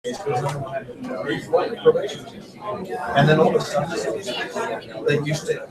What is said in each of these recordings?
And then all of a sudden, they used to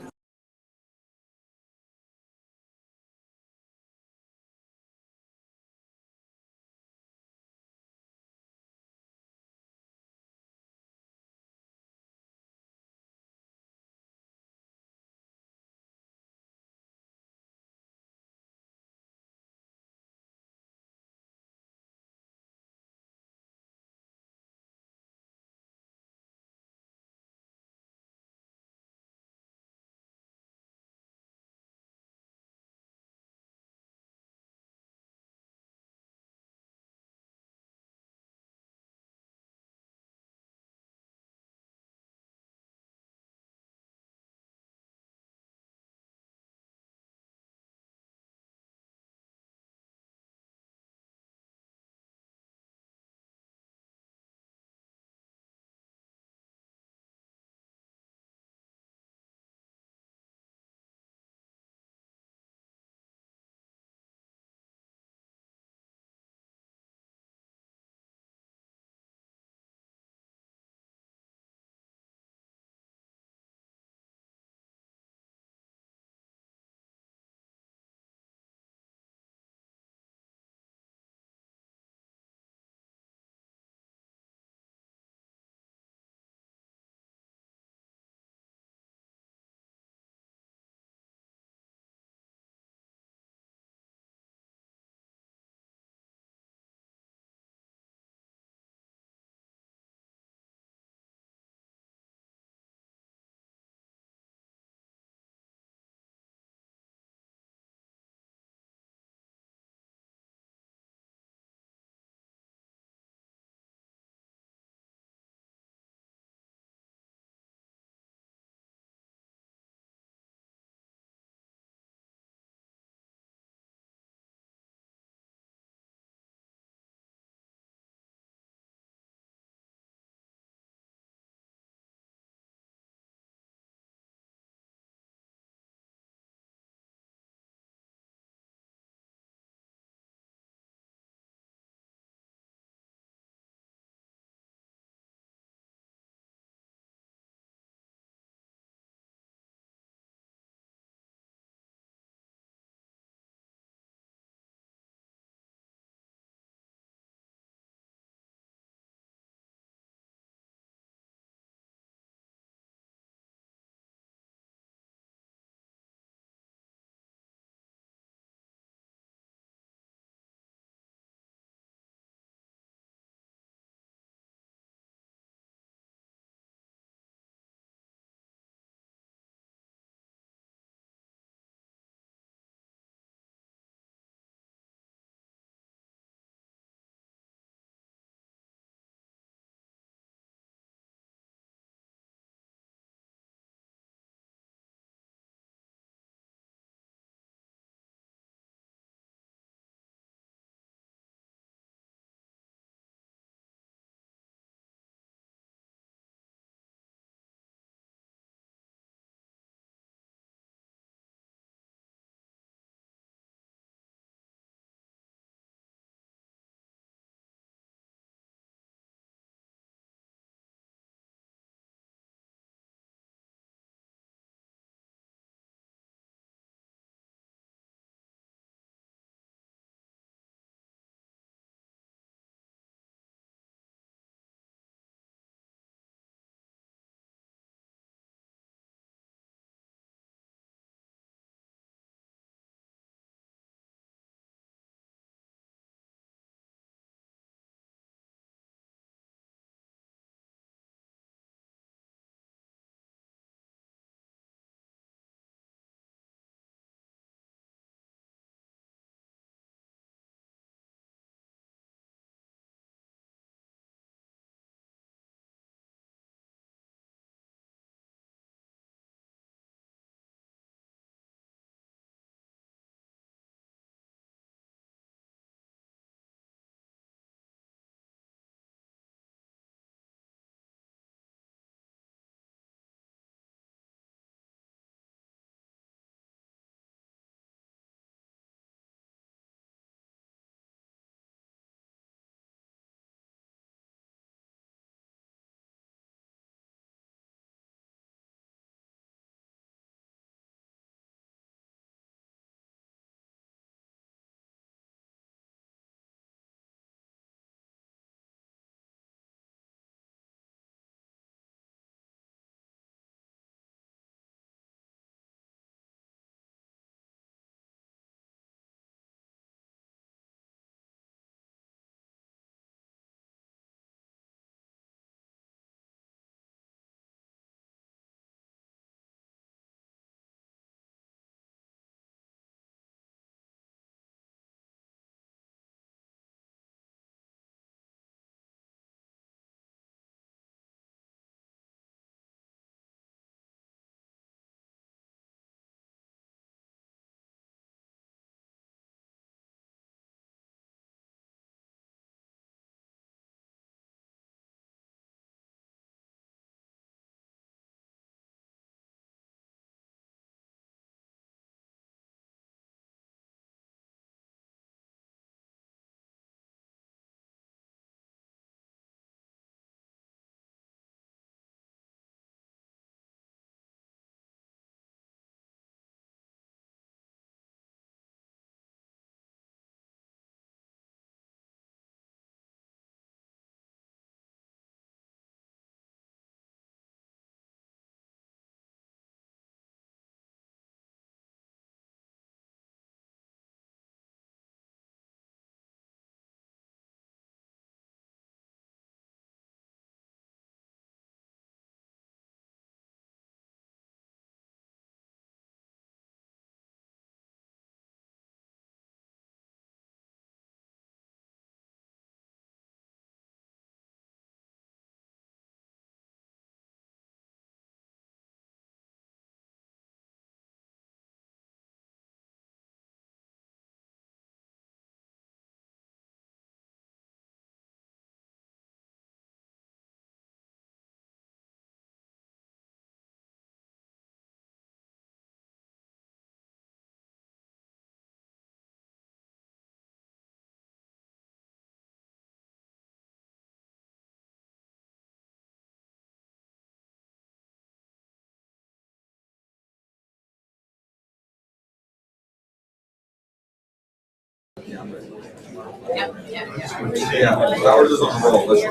Yeah, ours is on the roll. Let's go.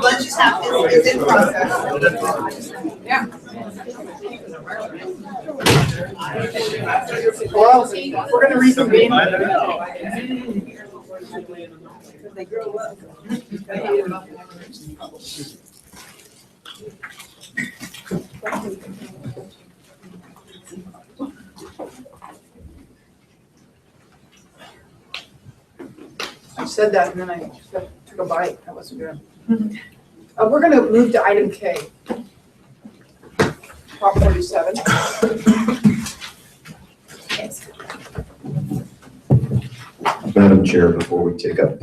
Let's just have this, it's in process. Yeah. Well, we're gonna reconvene. They grow up. I said that and then I took a bite. That wasn't good. We're going to move to item K. Prop 47. Madam Chair, before we take up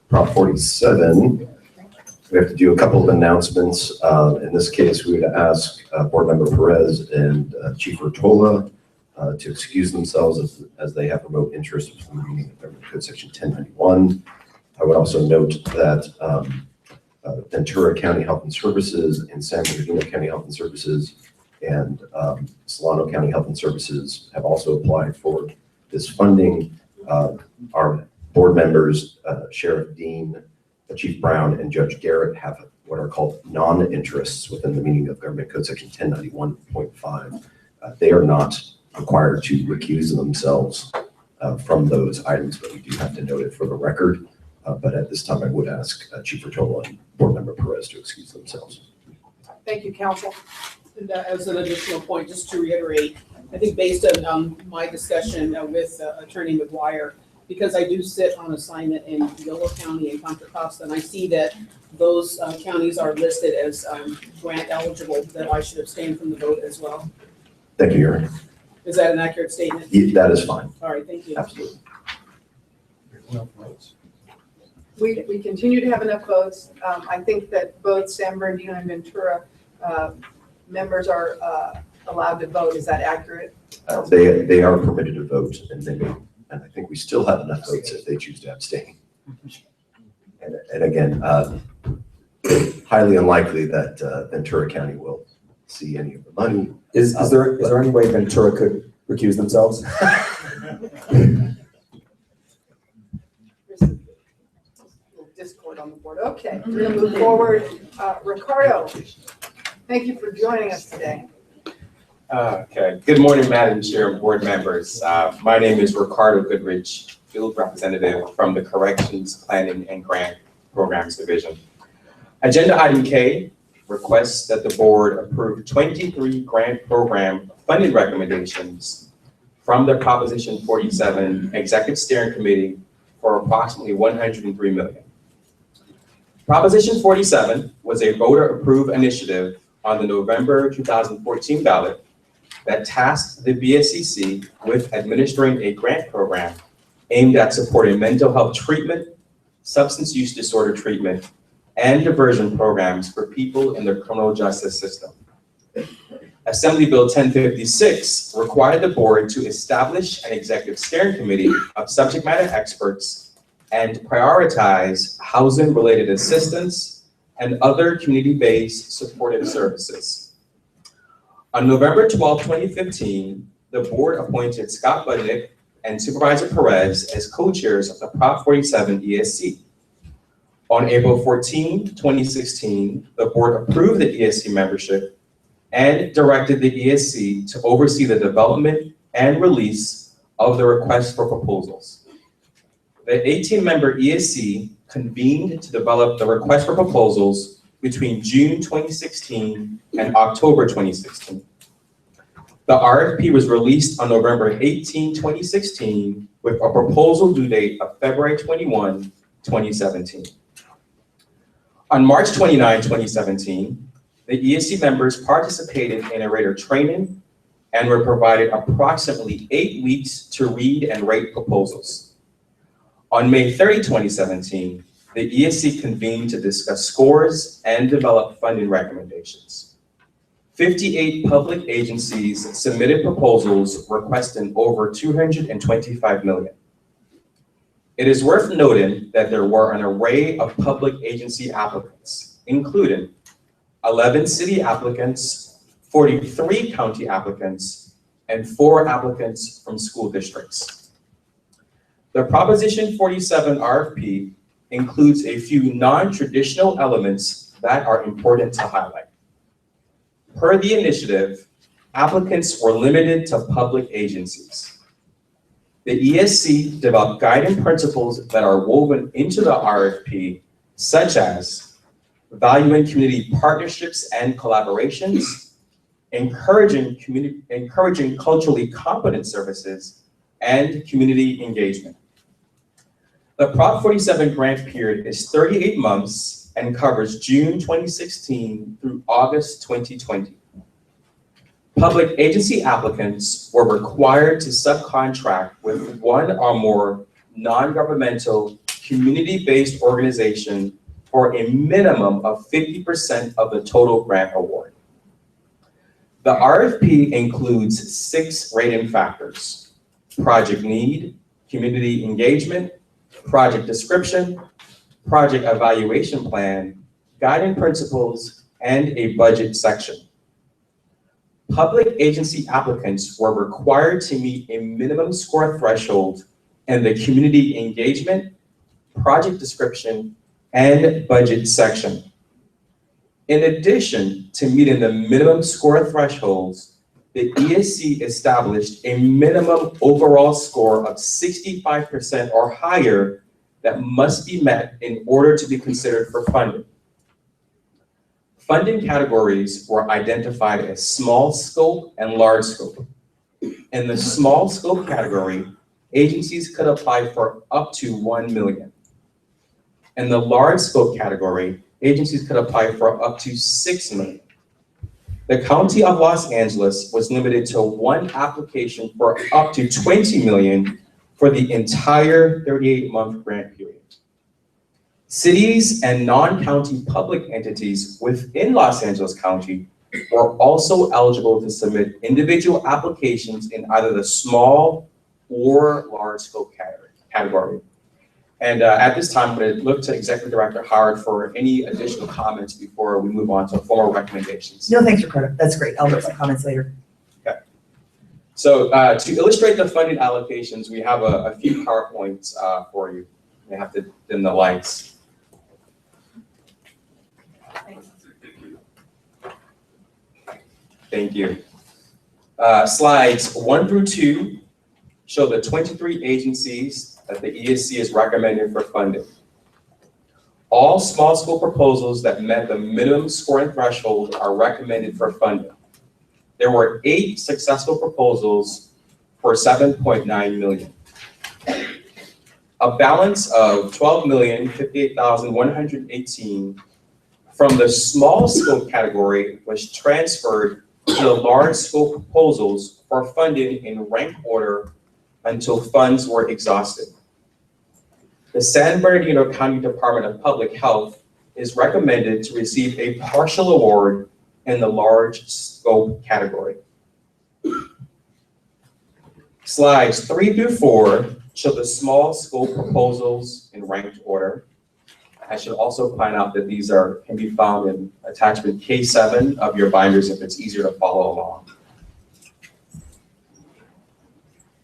Prop 47, we have to do a couple of announcements. In this case, we would ask Board Member Perez and Chief Rotola to excuse themselves as they have remote interest in the meeting of Government Code Section 1091. I would also note that Ventura County Health and Services and San Bernardino County Health and Services and Solano County Health and Services have also applied for this funding. Our board members, Sheriff Dean, Chief Brown, and Judge Garrett have what are called non-interests within the meaning of Government Code Section 1091.5. They are not required to recuse themselves from those items, but we do have to note it for the record. But at this time, I would ask Chief Rotola and Board Member Perez to excuse themselves. Thank you, Council. And as an additional point, just to reiterate, I think based on my discussion with Attorney McGuire, because I do sit on assignment in Yolo County and Contra Costa, and I see that those counties are listed as grant eligible, that I should abstain from the vote as well. Thank you, Your Honor. Is that an accurate statement? Yeah, that is fine. All right, thank you. Absolutely. We continue to have enough votes. I think that both San Bernardino and Ventura members are allowed to vote. Is that accurate? They are permitted to vote, and I think we still have enough votes if they choose to abstain. And again, highly unlikely that Ventura County will see any of the money. Is there any way Ventura could recuse themselves? There's a little discord on the board. Okay, we're gonna move forward. Ricardo, thank you for joining us today. Okay. Good morning, Madam Chair and board members. My name is Ricardo Goodrich, field representative from the Corrections Planning and Grant Programs Division. Agenda item K requests that the board approve 23 grant program funding recommendations from the Proposition 47 Executive Steering Committee for approximately $103 million. Proposition 47 was a voter-approved initiative on the November 2014 ballot that tasked the BSCC with administering a grant program aimed at supporting mental health treatment, substance use disorder treatment, and diversion programs for people in the criminal justice system. Assembly Bill 1056 required the board to establish an executive steering committee of subject matter experts and prioritize housing-related assistance and other community-based supportive services. On November 12, 2015, the board appointed Scott Budnick and Supervisor Perez as co-chairs of the Prop 47 ESC. On April 14, 2016, the board approved the ESC membership and directed the ESC to oversee the development and release of the request for proposals. The 18-member ESC convened to develop the request for proposals between June 2016 and October 2016. The RFP was released on November 18, 2016, with a proposal due date of February 21, 2017. On March 29, 2017, the ESC members participated in a rater training and were provided approximately 8 weeks to read and rate proposals. On May 30, 2017, the ESC convened to discuss scores and develop funding recommendations. 58 public agencies submitted proposals requesting over $225 million. It is worth noting that there were an array of public agency applicants, including 11 city applicants, 43 county applicants, and 4 applicants from school districts. The Proposition 47 RFP includes a few non-traditional elements that are important to highlight. Per the initiative, applicants were limited to public agencies. The ESC developed guiding principles that are woven into the RFP, such as valuing community partnerships and collaborations, encouraging culturally competent services, and community engagement. The Prop 47 grant period is 38 months and covers June 2016 through August 2020. Public agency applicants were required to subcontract with one or more non-governmental community-based organization for a minimum of 50% of the total grant award. The RFP includes 6 rating factors: project need, community engagement, project description, project evaluation plan, guiding principles, and a budget section. Public agency applicants were required to meet a minimum score threshold in the community engagement, project description, and budget section. In addition to meeting the minimum score thresholds, the ESC established a minimum overall score of 65% or higher that must be met in order to be considered for funding. Funding categories were identified as small scope and large scope. In the small scope category, agencies could apply for up to $1 million. In the large scope category, agencies could apply for up to $6 million. The County of Los Angeles was limited to 1 application for up to $20 million for the entire 38-month grant period. Cities and non-county public entities within Los Angeles County were also eligible to submit individual applications in either the small or large scope category. And at this time, I'm going to look to Executive Director Howard for any additional comments before we move on to formal recommendations. No, thanks, Ricardo. That's great. I'll make some comments later. Okay. So to illustrate the funding allocations, we have a few PowerPoints for you. You have to dim the lights. Thank you. Slides 1 through 2 show the 23 agencies that the ESC is recommending for funding. All small scope proposals that met the minimum scoring threshold are recommended for funding. There were 8 successful proposals for $7.9 million. A balance of $12,058,118 from the small scope category was transferred to the large scope proposals for funding in rank order until funds were exhausted. The San Bernardino County Department of Public Health is recommended to receive a partial award in the large scope category. Slides 3 through 4 show the small scope proposals in ranked order. I should also point out that these can be found in attachment K7 of your binders if it's easier to follow along.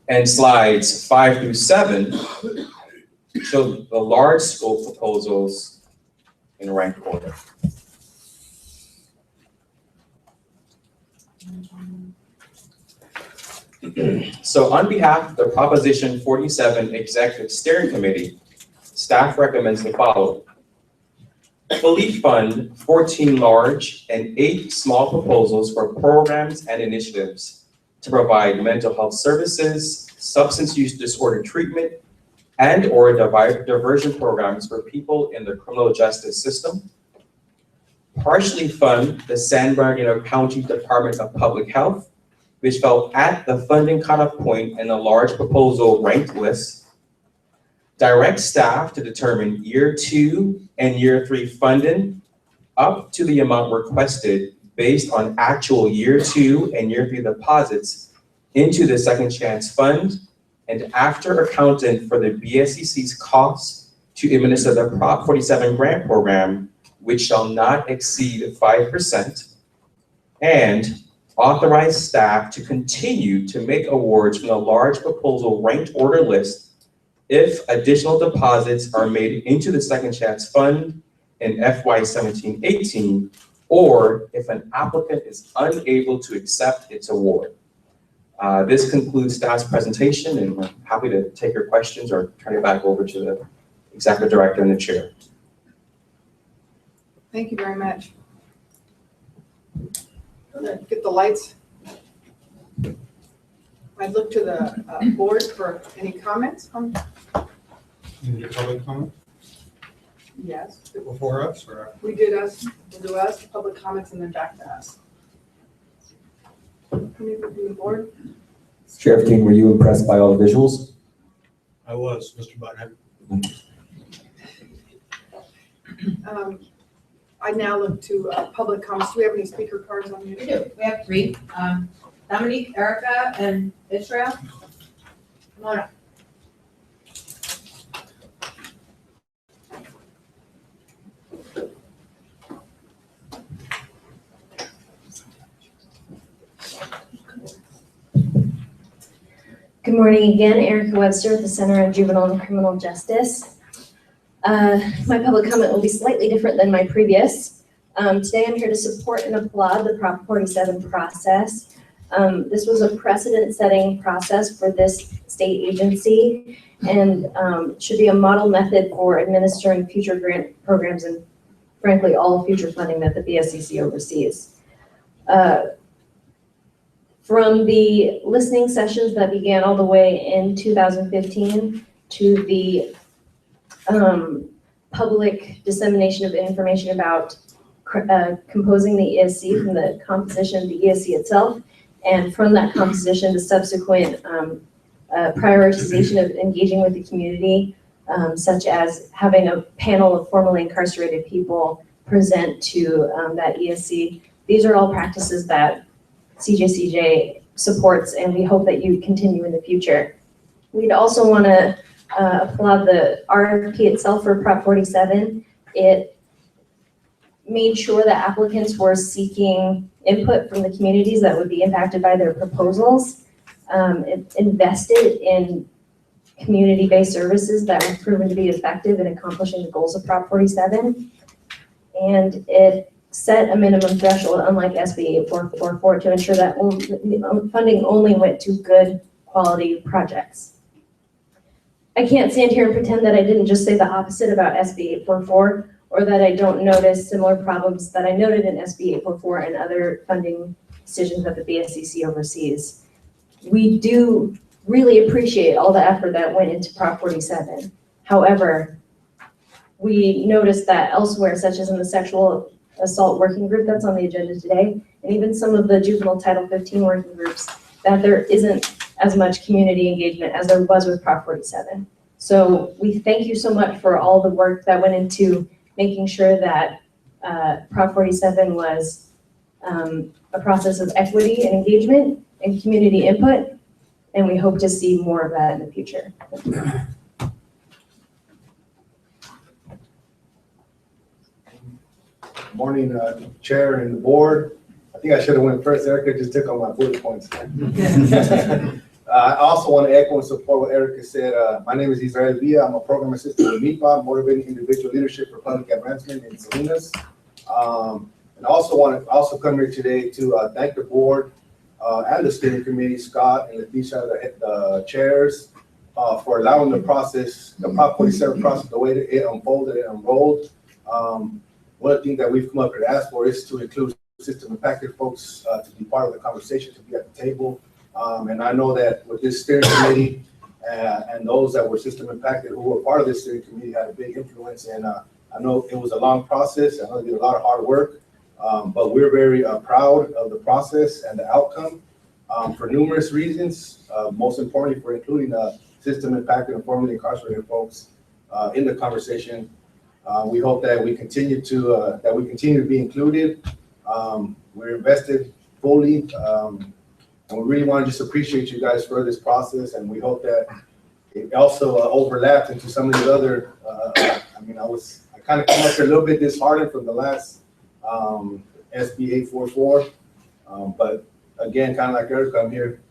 And slides 5 through 7 show the large scope proposals in ranked order. So on behalf of the Proposition 47 Executive Steering Committee, staff recommends the following. Fully fund 14 large and 8 small proposals for programs and initiatives to provide mental health services, substance use disorder treatment, and/or diversion programs for people in the criminal justice system. Partially fund the San Bernardino County Department of Public Health, which fell at the funding cutoff point in the large proposal ranked list. Direct staff to determine year 2 and year 3 funding up to the amount requested based on actual year 2 and year 3 deposits into the Second Chance Fund, and after accounting for the BSCC's costs to administer the Prop 47 grant program, which shall not exceed 5%, and authorize staff to continue to make awards from the large proposal ranked order list if additional deposits are made into the Second Chance Fund in FY 17-18, or if an applicant is unable to accept its award. This concludes staff's presentation, and we're happy to take your questions or turn it back over to the executive director and the chair. Thank you very much. Get the lights. I'd look to the board for any comments on, You need a public comment yes. before us, or? We did us, we'll do us, public comments, and then back to us. Any from the board? Sheriff King, were you impressed by all the visuals? I was, Mr. Butthead. I now look to public comments. Do we have any speaker cards on We you? do, we have 3. Dominique, Erica, and Israel. Come on up. Good morning again, Erica Webster with the Center on Juvenile and Criminal Justice. My public comment will be slightly different than my previous. Today I'm here to support and applaud the Prop 47 process. This was a precedent-setting process for this state agency and should be a model method for administering future grant programs and frankly all future funding that the BSCC oversees. From the listening sessions that began all the way in 2015 to the public dissemination of information about composing the ESC, from the composition of the ESC itself, and from that composition the subsequent prioritization of engaging with the community, such as having a panel of formerly incarcerated people present to that ESC. These are all practices that CJCJ supports, and we hope that you continue in the future. We'd also want to applaud the RFP itself for Prop 47. It made sure that applicants were seeking input from the communities that would be impacted by their proposals. It invested in community-based services that were proven to be effective in accomplishing the goals of Prop 47. And it set a minimum threshold, unlike SB 8444, to ensure that funding only went to good quality projects. I can't stand here and pretend that I didn't just say the opposite about SB 844, or that I don't notice similar problems that I noted in SB 844 and other funding decisions that the BSCC oversees. We do really appreciate all the effort that went into Prop 47. However, we noticed that elsewhere, such as in the sexual assault working group that's on the agenda today, and even some of the juvenile Title 15 working groups, that there isn't as much community engagement as there was with Prop 47. So we thank you so much for all the work that went into making sure that Prop 47 was a process of equity and engagement and community input, and we hope to see more of that in the future. Morning, Chair and the board. I think I should have went first. Erica just took all my bullet points. I also want to echo and support what Erica said. My name is Israel Villa. I'm a program assistant with MIPA, Motivating Individual Leadership for Public Advancement in Salinas. And also want to come here today to thank the board and the steering committee, Scott and Leticia, the chairs, for allowing the process, the Prop 47 process, the way that it unfolded and unrolled. One of the things that we've come up with and asked for is to include system impacted folks to be part of the conversation, to be at the table. And I know that with this steering committee and those that were system impacted who were part of this steering committee had a big influence. And I know it was a long process. I know they did a lot of hard work, but we're very proud of the process and the outcome for numerous reasons. Most importantly, for including system impacted and formerly incarcerated folks in the conversation. We hope that we continue to be included. We're invested fully, and we really want to just appreciate you guys for this process, and we hope that it also overlapped into some of the other, I kind of came up here a little bit disheartened from the last SB 844, but again, kind of like Erica, I'm here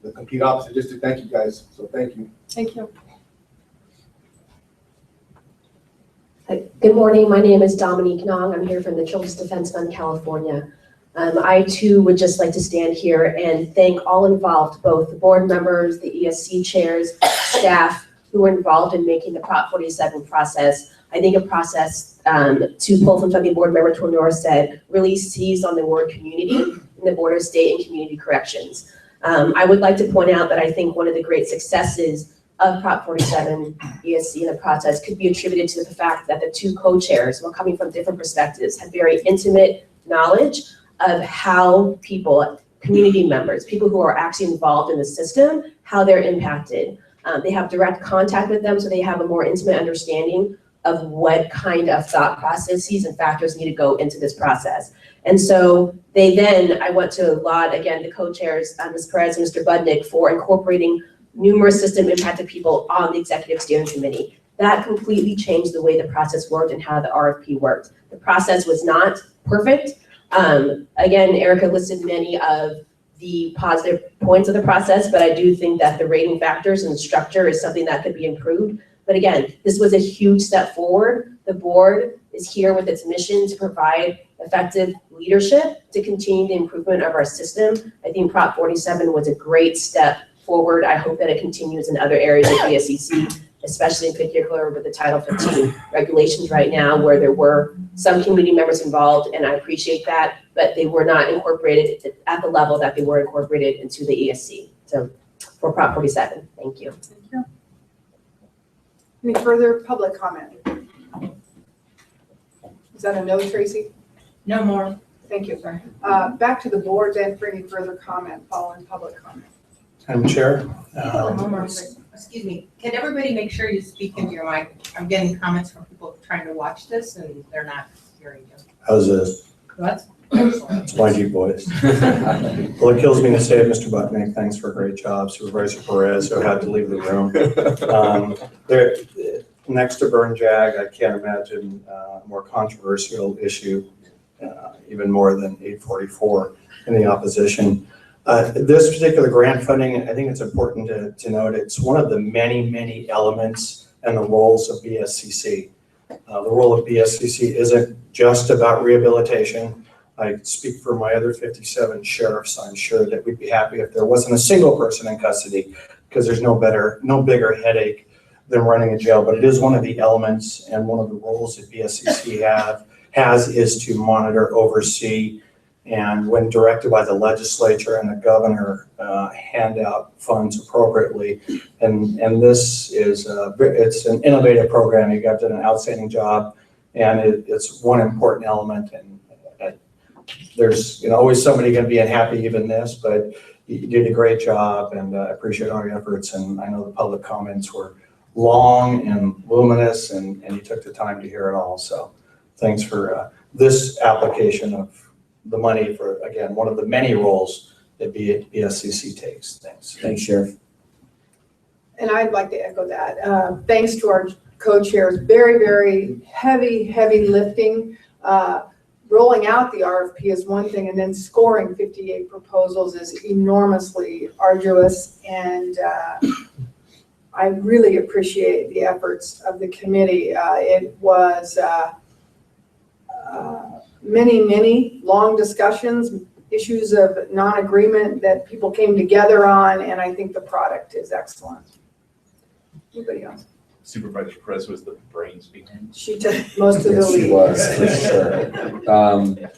the complete opposite, just to thank you guys, so thank you. Thank you. Good morning, my name is Dominique Nong. I'm here from the Children's Defense Fund, California. I too would just like to stand here and thank all involved, both the board members, the ESC chairs, staff who were involved in making the Prop 47 process. I think a process, to pull from something board member Tornor said, really seized on the word community in the Board of State and Community Corrections. I would like to point out that I think one of the great successes of Prop 47 ESC in the process could be attributed to the fact that the two co-chairs, while coming from different perspectives, had very intimate knowledge of how people, community members, people who are actually involved in the system, how they're impacted. They have direct contact with them, so they have a more intimate understanding of what kind of thought processes and factors need to go into this process. And so they then, I want to laud again the co-chairs, Ms. Perez and Mr. Budnick, for incorporating numerous system impacted people on the executive steering committee. That completely changed the way the process worked and how the RFP worked. The process was not perfect. Again, Erica listed many of the positive points of the process, but I do think that the rating factors and the structure is something that could be improved. But again, this was a huge step forward. The board is here with its mission to provide effective leadership to continue the improvement of our system. I think Prop 47 was a great step forward. I hope that it continues in other areas of BSCC, especially in particular with the Title 15 regulations right now, where there were some community members involved, and I appreciate that, but they were not incorporated at the level that they were incorporated into the ESC. So for Prop 47, thank you. Thank you. Any further public comment? Is that a no, Tracy? No more. Thank you. Back to the board then for any further comment following public comment. Madam Chair. No more. Excuse me, can everybody make sure you speak into your mic? I'm getting comments from people trying to watch this and they're not hearing you. How's this? That's It's my deep voice. Well, it kills me to say it, Mr. Bucknick, thanks for a great job. Supervisor Perez, who had to leave the room. Next to Burn Jag, I can't imagine a more controversial issue, even more than 844 in the opposition. This particular grant funding, I think it's important to note, it's one of the many, many elements and the roles of BSCC. The role of BSCC isn't just about rehabilitation. I speak for my other 57 sheriffs. I'm sure that we'd be happy if there wasn't a single person in custody, because there's no bigger headache than running a jail. But it is one of the elements, and one of the roles that BSCC has is to monitor, oversee, and when directed by the legislature and the governor, hand out funds appropriately. And this is it's an innovative program. You guys did an outstanding job, and it's one important element. And there's always somebody going to be unhappy even this, but you did a great job, and I appreciate all your efforts. And I know the public comments were long and luminous, and you took the time to hear it all. So thanks for this application of the money for, again, one of the many roles that BSCC takes. Thanks. Thanks, Sheriff. And I'd like to echo that. Thanks to our co-chairs, very, very heavy lifting. Rolling out the RFP is one thing, and then scoring 58 proposals is enormously arduous. And I really appreciate the efforts of the committee. It was many long discussions, issues of non-agreement that people came together on, and I think the product is excellent. Anybody else? Supervisor Perez was the brains behind. She took most of the Yes, lead. she was, for sure.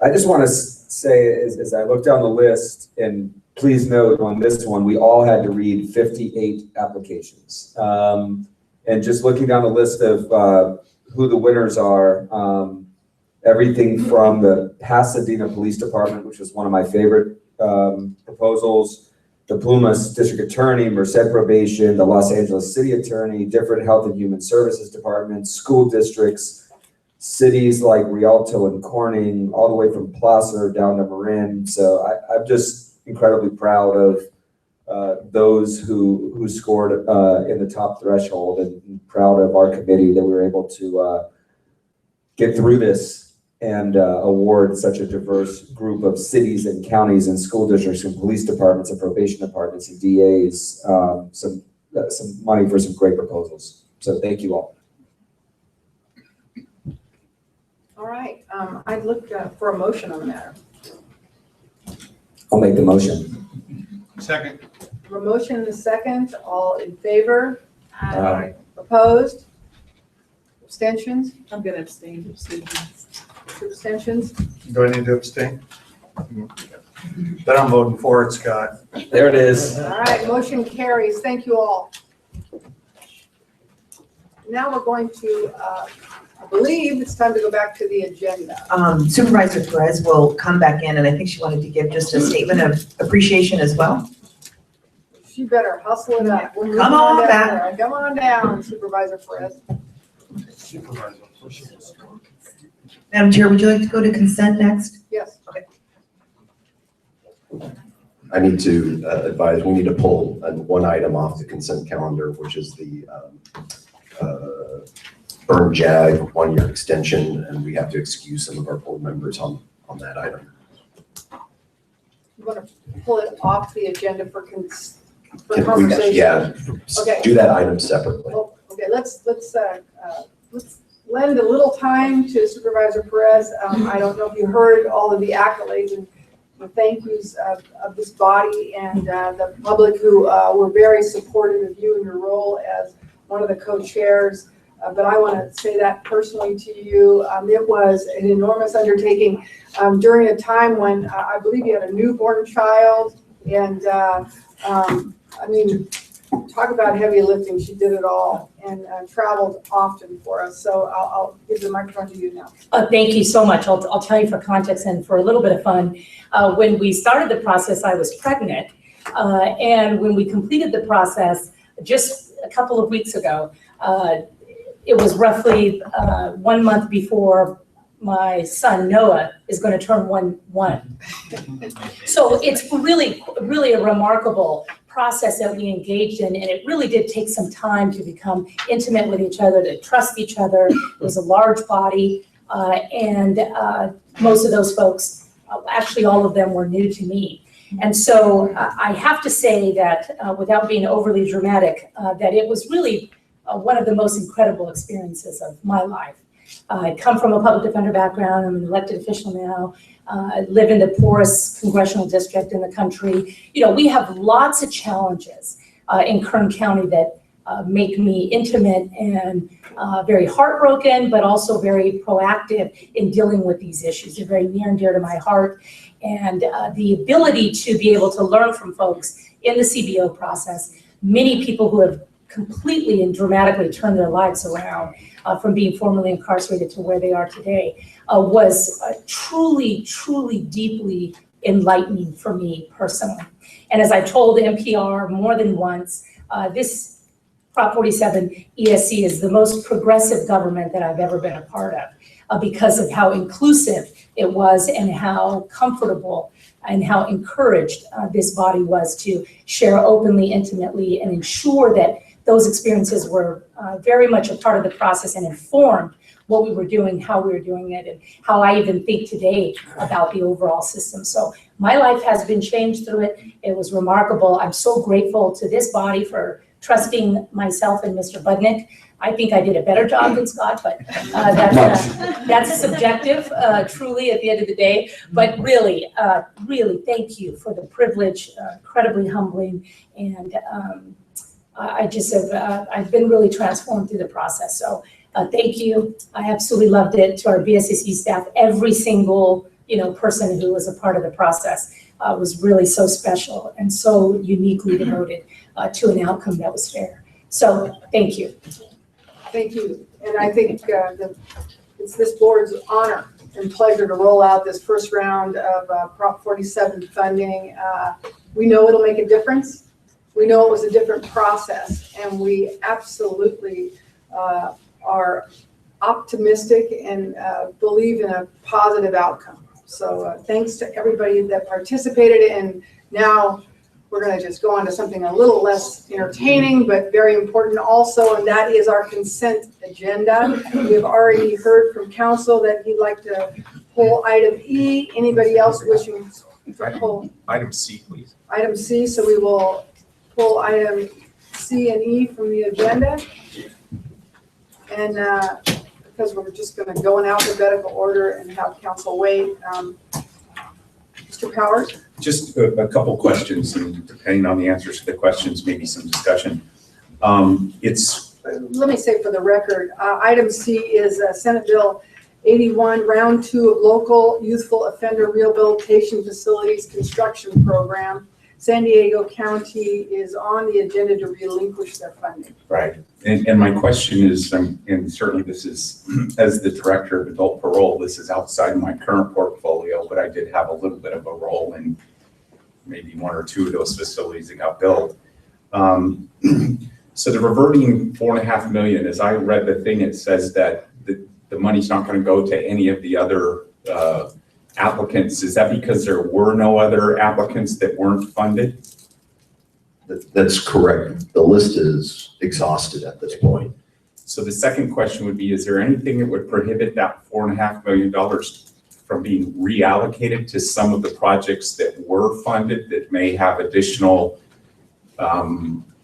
I just want to say, as I look down the list, and please note on this one, we all had to read 58 applications. And just looking down the list of who the winners are, everything from the Pasadena Police Department, which was one of my favorite proposals, the Plumas District Attorney, Merced Probation, the Los Angeles City Attorney, different Health and Human Services Departments, school districts, cities like Rialto and Corning, all the way from Placer down to Marin. So I'm just incredibly proud of those who scored in the top threshold, and proud of our committee that we were able to get through this and award such a diverse group of cities and counties and school districts and police departments and probation departments and DAs some money for some great proposals. So thank you all. All right, I'd look for a motion on the matter. I'll make the motion. Second. A motion and a second, all in favor? Aye. Opposed? Abstentions? I'm gonna abstain. Abstentions? Do I need to abstain? Then I'm voting for it, Scott. There it is. All right, motion carries. Thank you all. Now we're going to, I believe it's time to go back to the agenda. Supervisor Perez will come back in, and I think she wanted to give just a statement of appreciation as well. She better hustle it up. We're moving Come on down back. there. Come on down, Supervisor Perez. Madam Chair, would you like to go to consent next? Yes. I need to advise, we need to pull one item off the consent calendar, which is the Burn JAG 1-year extension, and we have to excuse some of our board members on that item. You want to pull it off the agenda for Can we- conversation? Yeah, Okay. do that item separately. Oh, okay, let's lend a little time to Supervisor Perez. I don't know if you heard all of the accolades and the thank yous of this body and the public who were very supportive of you and your role as one of the co-chairs. But I want to say that personally to you. It was an enormous undertaking during a time when I believe you had a newborn child. And I mean, talk about heavy lifting. She did it all and traveled often for us. So I'll give the microphone to you now. Thank you so much. I'll tell you for context and for a little bit of fun. When we started the process, I was pregnant. And when we completed the process just a couple of weeks ago, it was roughly 1 month before my son Noah is going to turn one. So it's really a remarkable process that we engaged in, and it really did take some time to become intimate with each other, to trust each other. It was a large body, and most of those folks, actually all of them, were new to me. And so I have to say that, without being overly dramatic, that it was really one of the most incredible experiences of my life. I come from a public defender background. I'm an elected official now. I live in the poorest congressional district in the country. You know, we have lots of challenges in Kern County that make me intimate and very heartbroken, but also very proactive in dealing with these issues. They're very near and dear to my heart. And the ability to be able to learn from folks in the CBO process, many people who have completely and dramatically turned their lives around from being formerly incarcerated to where they are today, was truly, truly deeply enlightening for me personally. And as I told NPR more than once, this Prop 47 ESC is the most progressive government that I've ever been a part of because of how inclusive it was and how comfortable and how encouraged this body was to share openly, intimately, and ensure that those experiences were very much a part of the process and informed what we were doing, how we were doing it, and how I even think today about the overall system. So my life has been changed through it. It was remarkable. I'm so grateful to this body for trusting myself and Mr. Budnick. I think I did a better job than Scott, but that's subjective, truly, at the end of the day. But really, really, thank you for the privilege, incredibly humbling, and I just have, I've been really transformed through the process. So thank you. I absolutely loved it. To our BSCC staff, every single person who was a part of the process was really so special and so uniquely devoted to an outcome that was fair. So thank you. Thank you. And I think it's this board's honor and pleasure to roll out this first round of Prop 47 funding. We know it'll make a difference. We know it was a different process, and we absolutely are optimistic and believe in a positive outcome. So thanks to everybody that participated, and now we're going to just go on to something a little less entertaining, but very important also, and that is our consent agenda. We have already heard from council that he'd like to pull item E. Anybody else wishing to pull Item C, please. item C? So we will pull item C and E from the agenda. And because we're just going to go in alphabetical order and have council wait. Mr. Powers? Just a couple questions, and depending on the answers to the questions, maybe some discussion. Let me say for the record, item C is Senate Bill 81, Round 2 of Local Youthful Offender Rehabilitation Facilities Construction Program. San Diego County is on the agenda to relinquish their funding. Right. And my question is, and certainly this is, as the director of adult parole, this is outside my current portfolio, but I did have a little bit of a role in maybe one or two of those facilities that got built. So the reverting $4.5 million, as I read the thing, it says that the money's not going to go to any of the other applicants. Is that because there were no other applicants that weren't funded? That's correct. The list is exhausted at this point. So the second question would be, is there anything that would prohibit that $4.5 million from being reallocated to some of the projects that were funded that may have additional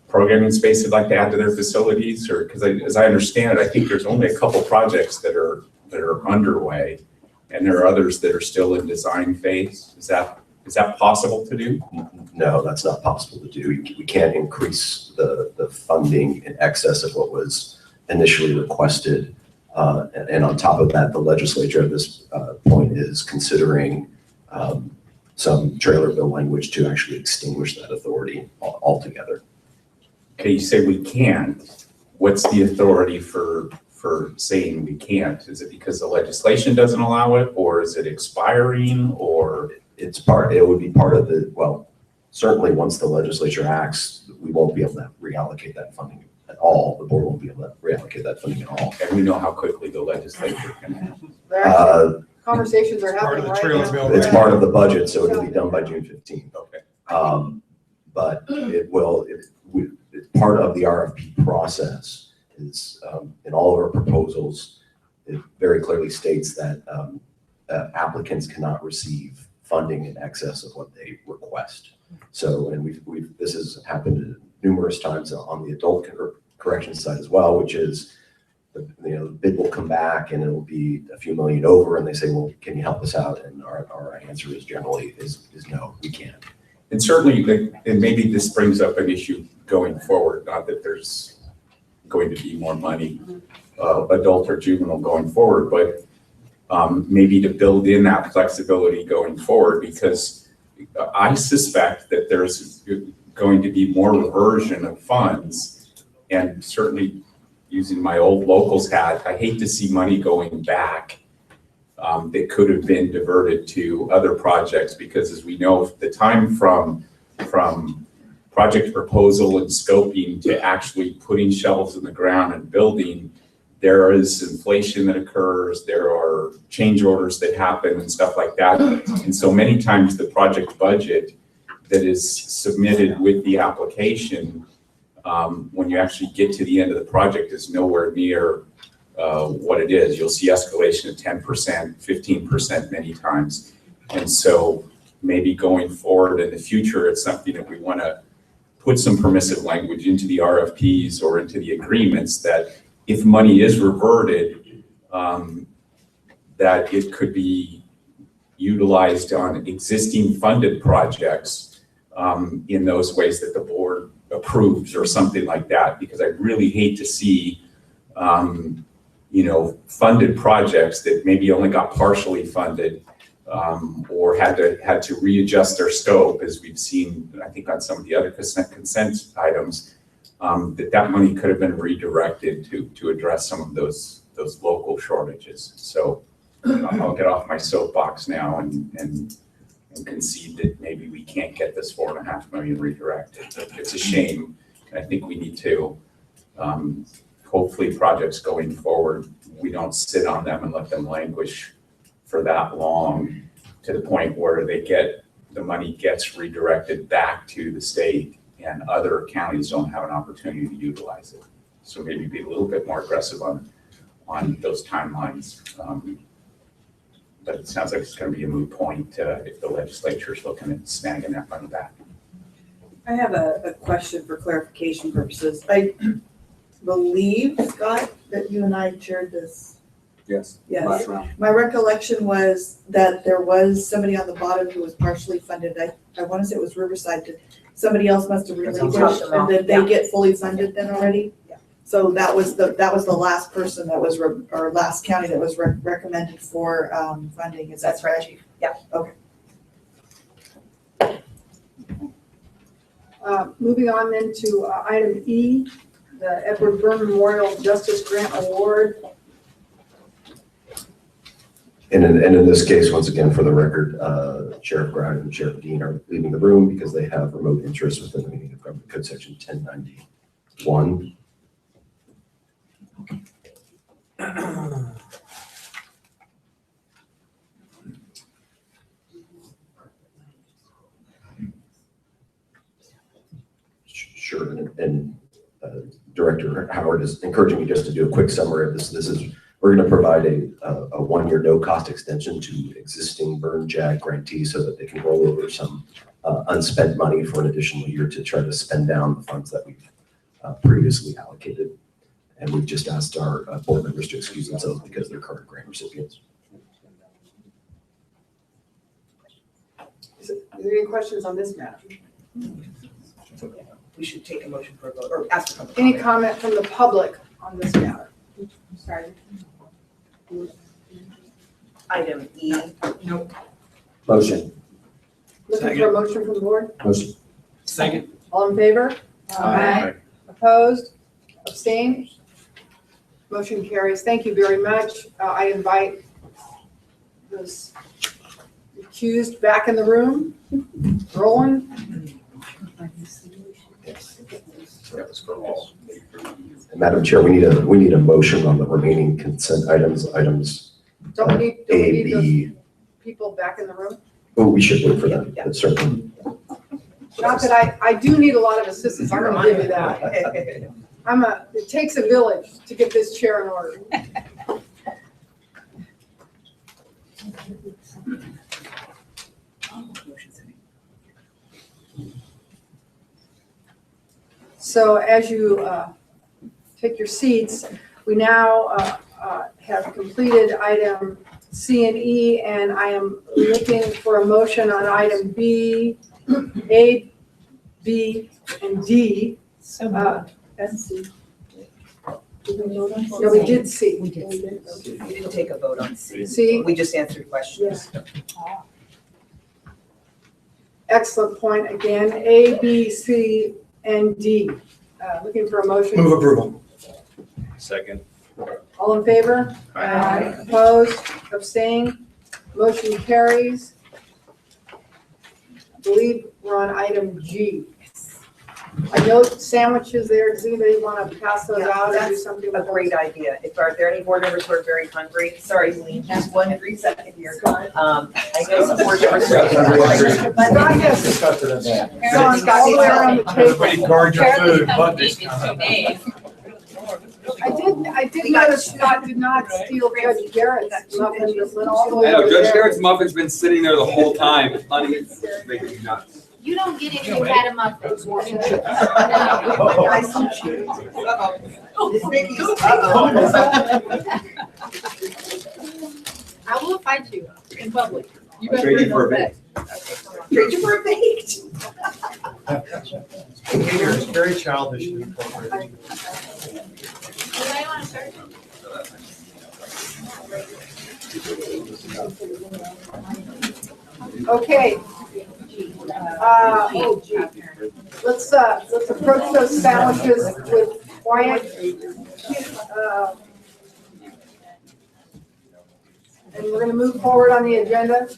programming space they'd like to add to their facilities? Or because as I understand it, I think there's only a couple projects that are underway, and there are others that are still in design phase. Is that possible to do? No, that's not possible to do. We can't increase the funding in excess of what was initially requested. And on top of that, the legislature at this point is considering some trailer bill language to actually extinguish that authority altogether. Okay, you say we can't. What's the authority for saying we can't? Is it because the legislation doesn't allow it, or is it expiring, or? It would be part of the, well, certainly once the legislature acts, we won't be able to reallocate that funding at all. The board won't be able to reallocate that funding at all. And we know how quickly the legislature can act. Conversations are happening right now. It's part of the budget, so it'll be done by June 15th. Okay. But part of the RFP process is in all of our proposals, it very clearly states that applicants cannot receive funding in excess of what they request. So, and this has happened numerous times on the adult correction side as well, which is, the bid will come back and it'll be a few million over, and they say, well, can you help us out? And our answer is generally is no, we can't. And certainly, and maybe this brings up an issue going forward, not that there's going to be more money, adult or juvenile going forward, but maybe to build in that flexibility going forward, because I suspect that there's going to be more reversion of funds. And certainly using my old locals hat, I hate to see money going back that could have been diverted to other projects, because as we know, the time from project proposal and scoping to actually putting shovels in the ground and building, there is inflation that occurs, there are change orders that happen and stuff like that. And so many times the project budget that is submitted with the application, when you actually get to the end of the project, is nowhere near what it is. You'll see escalation of 10%, 15% many times. And so maybe going forward in the future, it's something that we want to put some permissive language into the RFPs or into the agreements that if money is reverted, that it could be utilized on existing funded projects in those ways that the board approves or something like that, because I really hate to see funded projects that maybe only got partially funded or had to readjust their scope, as we've seen, I think, on some of the other consent items, that money could have been redirected to address some of those local shortages. So I'll get off my soapbox now and concede that maybe we can't get this $4.5 million redirected. It's a shame. I think we need to hopefully projects going forward, we don't sit on them and let them languish for that long to the point where the money gets redirected back to the state and other counties don't have an opportunity to utilize it. So maybe be a little bit more aggressive on those timelines. But it sounds like it's going to be a moot point if the legislature is looking at snagging that money back. I have a question for clarification purposes. I believe, Scott, that you and I shared this. Yes. Yes. My recollection was that there was somebody on the bottom who was partially funded. I want to say it was Riverside. Somebody else must have relinquished, and did they get fully funded then already? Yeah. So that was the last person that was, or last county that was recommended for funding. Is that That's right, Chief. Yeah. Okay. Moving on then to item E, the Edward Byrne Memorial Justice Grant Award. And in this case, once again, for the record, Sheriff Brown and Sheriff Dean are leaving the room because they have remote interests within the meaning of Government Code Section 1091. Sure, and Director Howard is encouraging me just to do a quick summary of this. We're going to provide a one-year no-cost extension to existing Burn JAG grantees so that they can roll over some unspent money for an additional year to try to spend down the funds that we've previously allocated. And we've just asked our board members to excuse themselves because they're current grant recipients. Is there any questions on this matter? We should take a motion for a vote, or ask for public Any comment. comment from the public on this matter? Sorry. Item E. Nope. Motion. Looking for a motion from the board? Motion. Second. All in favor? Aye. Opposed? Abstained? Motion carries. Thank you very much. I invite those accused back in the room. Roland? And Madam Chair, we need a motion on the remaining consent items, Don't we need A, those B. people back in the room? Oh, we should wait for them, but certainly. Not that I do need a lot of assistance. I'm gonna give you that. It takes a village to get this chair in order. So as you take your seats, we now have completed item C and E, and I am looking for a motion on item B, A, B, and D. And C. No, we did C. We didn't take a vote on C. C? We just answered questions. Excellent point again. A, B, C, and D. Looking for a motion. Move approval. Second. All in favor? Aye. Opposed? Abstained? Motion carries. I believe we're on item G. I note sandwiches there. Does anybody want to pass those Yeah, out or do that's something A with great those? idea. If are there any board members who are very hungry, sorry, Lean, just 1 brief second here. I know some board members. But not just, Discuss it in there. Sean, all the way around the table. Guard your food. I did notice Scott did not steal Judge Garrett's muffin that went all the way I know, over Judge there. Garrett's muffin's been sitting there the whole time, honey, it's making me nuts. You don't get it, you had a muffin. I see you. This Mickey's. I will fight you in public. I'll trade you for a bit. Trade you for a baked. It's very childish. Anybody want to start? Okay. Oh, gee. Let's approach those sandwiches with quiet. And we're gonna move forward on the agenda.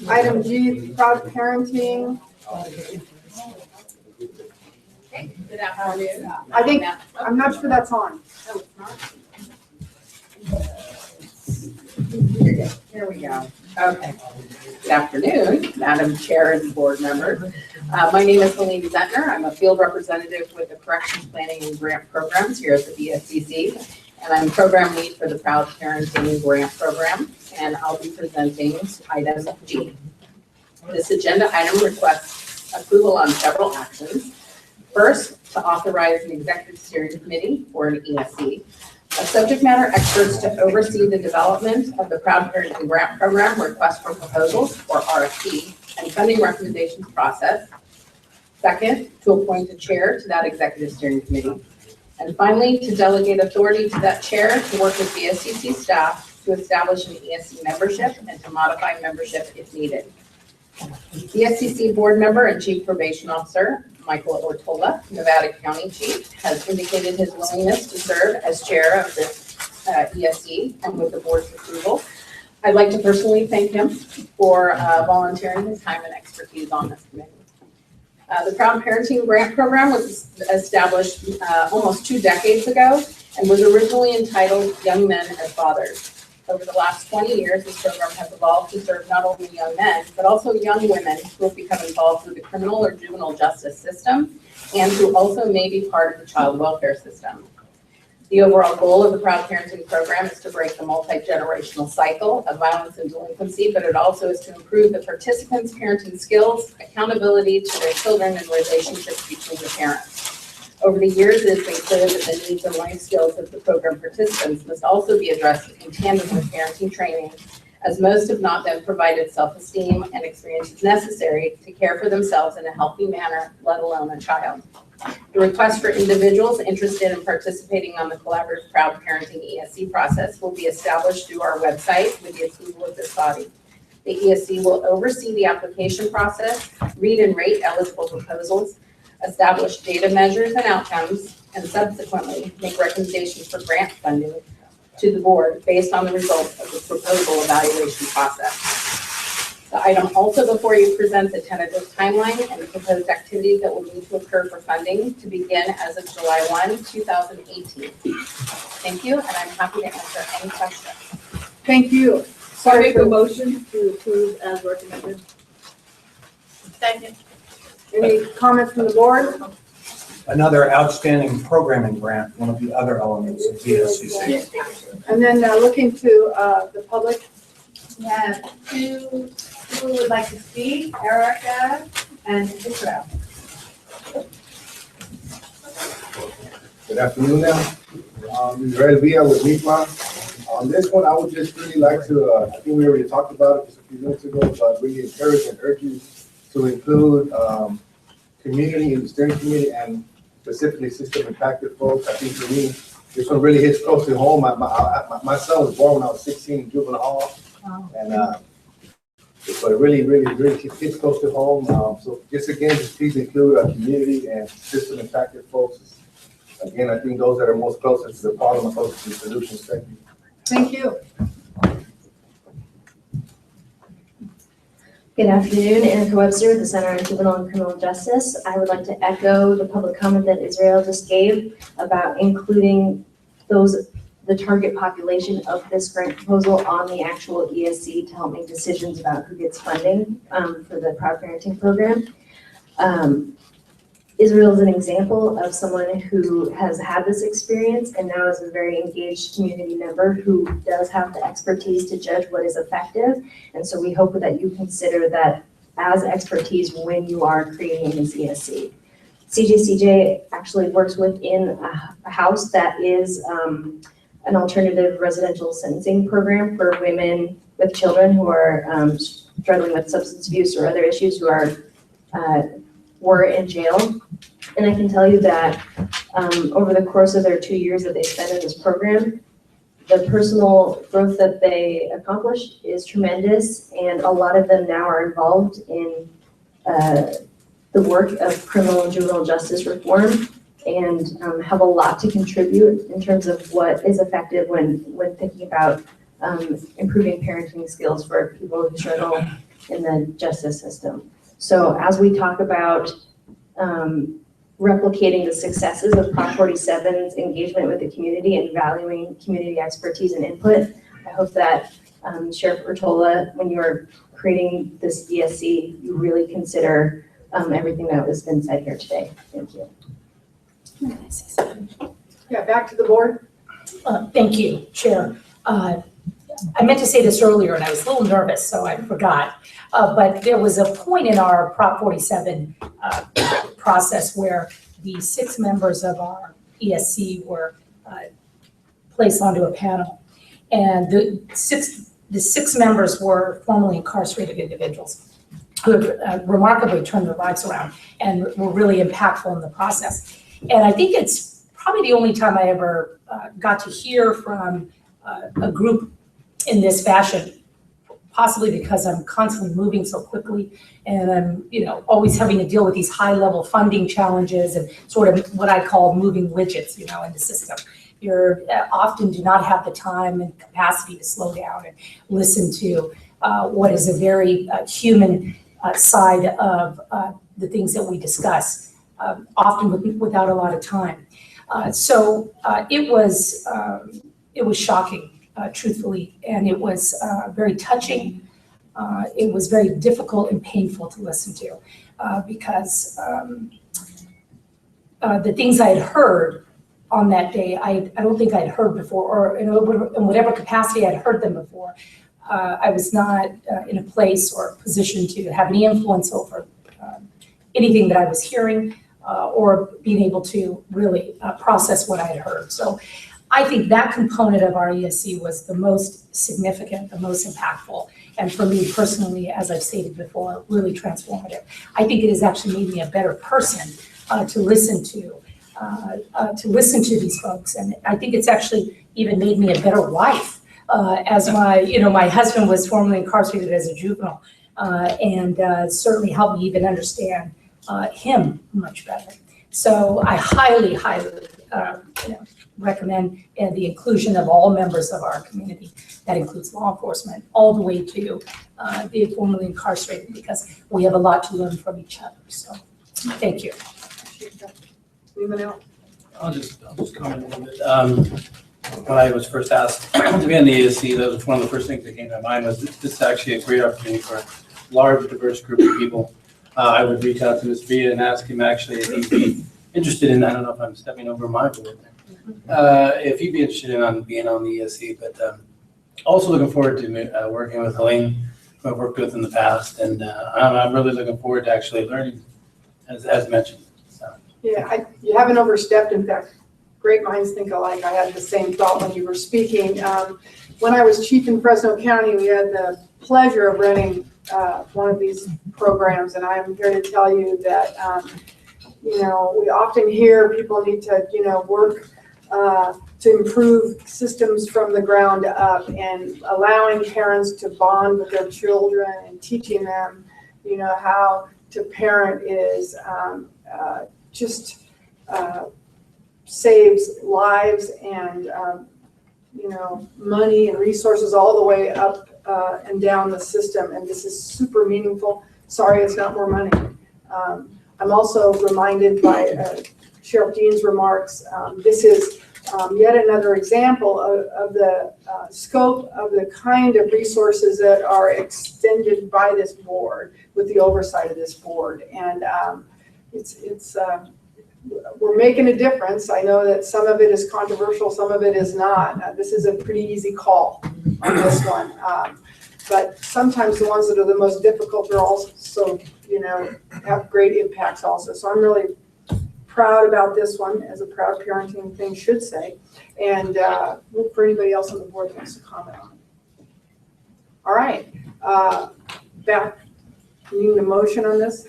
Item G, proud parenting. Good afternoon. I think, I'm not sure that's on. No, it's not. Here we go. Okay. Good afternoon, Madam Chair and board members. My name is Helene Zentner. I'm a field representative with the Corrections Planning and Grant Programs here at the BSCC. And I'm program lead for the Proud Parenting Grant Program. And I'll be presenting item G. This agenda item requests approval on several actions. First, to authorize an executive steering committee for an ESC. A subject matter experts to oversee the development of the Proud Parenting Grant Program request for proposals, or RFP, and funding recommendations process. Second, to appoint a chair to that executive steering committee. And finally, to delegate authority to that chair to work with BSCC staff to establish an ESC membership and to modify membership if needed. BSCC board member and chief probation officer, Michael Ortola, Nevada County Chief, has indicated his willingness to serve as chair of this ESC and with the board's approval. I'd like to personally thank him for volunteering his time and expertise on this committee. The Proud Parenting Grant Program was established almost 2 decades ago and was originally entitled Young Men as Fathers. Over the last 20 years, this program has evolved to serve not only young men, but also young women who have become involved with the criminal or juvenile justice system and who also may be part of the child welfare system. The overall goal of the Proud Parenting Program is to break the multi-generational cycle of violence and delinquency, but it also is to improve the participants' parenting skills, accountability to their children, and relationships between the parents. Over the years, it has been clear that the needs and life skills of the program participants must also be addressed in tandem with parenting training, as most have not been provided self-esteem and experiences necessary to care for themselves in a healthy manner, let alone a child. The request for individuals interested in participating on the collaborative Proud Parenting ESC process will be established through our website with the approval of this body. The ESC will oversee the application process, read and rate eligible proposals, establish data measures and outcomes, and subsequently make recommendations for grant funding to the board based on the results of the proposal evaluation process. The item also before you presents a tentative timeline and the proposed activities that will need to occur for funding to begin as of July 1, 2018. Thank you, and I'm happy to answer any questions. Thank you. So I make a motion to approve as recommended. Second. Any comments from the board? Another outstanding programming grant, one of the other elements of BSCC. And then looking to the public. We have 2 people who would like to speak, Erica and Israel. Good afternoon now. Israel Villa with NIFMA. On this one, I would just really like to, I think we already talked about it just a few minutes ago, but really encourage and urge you to include community in the steering committee and specifically system impacted folks. I think for me, this one really hits close to home. My son was born when I was 16 in juvenile hall. And so it really hits close to home. So just again, just please include our community and system impacted folks. Again, I think those that are most closest to the problem are closest to the solutions. Thank you. Thank you. Good afternoon, Erica Webster with the Center on Juvenile and Criminal Justice. I would like to echo the public comment that Israel just gave about including the target population of this grant proposal on the actual ESC to help make decisions about who gets funding for the Proud Parenting Program. Israel is an example of someone who has had this experience and now is a very engaged community member who does have the expertise to judge what is effective. And so we hope that you consider that as expertise when you are creating this ESC. CJCJ actually works within a house that is an alternative residential sentencing program for women with children who are struggling with substance abuse or other issues who were in jail. And I can tell you that over the course of their 2 years that they spent in this program, the personal growth that they accomplished is tremendous, and a lot of them now are involved in the work of criminal and juvenile justice reform and have a lot to contribute in terms of what is effective when thinking about improving parenting skills for people who struggle in the justice system. So as we talk about replicating the successes of Prop 47's engagement with the community and valuing community expertise and input. I hope that Sheriff Bertola, when you're creating this BSC, you really consider everything that has been said here today. Thank you. Yeah, back to the board. Thank you, Chair. I meant to say this earlier and I was a little nervous, so I forgot. But there was a point in our Prop 47 process where the 6 members of our ESC were placed onto a panel. And the six members were formerly incarcerated individuals who have remarkably turned their lives around and were really impactful in the process. And I think it's probably the only time I ever got to hear from a group in this fashion, possibly because I'm constantly moving so quickly and I'm, always having to deal with these high-level funding challenges and sort of what I call moving widgets, in the system. You're often do not have the time and capacity to slow down and listen to what is a very human side of the things that we discuss, often without a lot of time. So it was shocking. Truthfully, and it was very touching. It was very difficult and painful to listen to because the things I had heard on that day, I don't think I'd heard before, or in whatever capacity I'd heard them before. I was not in a place or position to have any influence over anything that I was hearing or being able to really process what I had heard. So I think that component of our ESC was the most significant, the most impactful, and for me personally, as I've stated before, really transformative. I think it has actually made me a better person to listen to these folks, and I think it's actually even made me a better wife. As my husband was formerly incarcerated as a juvenile, and certainly helped me even understand him much better. So I highly, recommend the inclusion of all members of our community. That includes law enforcement, all the way to the formerly incarcerated, because we have a lot to learn from each other. So, thank you. Anyone else? I'll just comment a little bit. When I was first asked to be on the ESC, that was one of the first things that came to my mind was this is actually a great opportunity for a large, diverse group of people. I would reach out to Ms. Villa and ask him actually if he'd be interested in, I don't know if I'm stepping over my board there, if he'd be interested in being on the ESC, but also looking forward to working with Helene, who I've worked with in the past, and I'm really looking forward to actually learning, as mentioned. So. Yeah, you haven't overstepped. In fact, great minds think alike. I had the same thought when you were speaking. When I was chief in Fresno County, we had the pleasure of running one of these programs, and I'm here to tell you that we often hear people need to work to improve systems from the ground up, and allowing parents to bond with their children and teaching them how to parent is just saves lives and money and resources all the way up and down the system, and this is super meaningful. Sorry, it's not more money. I'm also reminded by Sheriff Dean's remarks, this is yet another example of the scope of the kind of resources that are extended by this board with the oversight of this board, and we're making a difference. I know that some of it is controversial, some of it is not. This is a pretty easy call on this one. But sometimes the ones that are the most difficult are also, have great impacts also. So I'm really proud about this one, as a proud parenting thing should say. And look for anybody else on the board that wants to comment on it. All right. Back, you need a motion on this?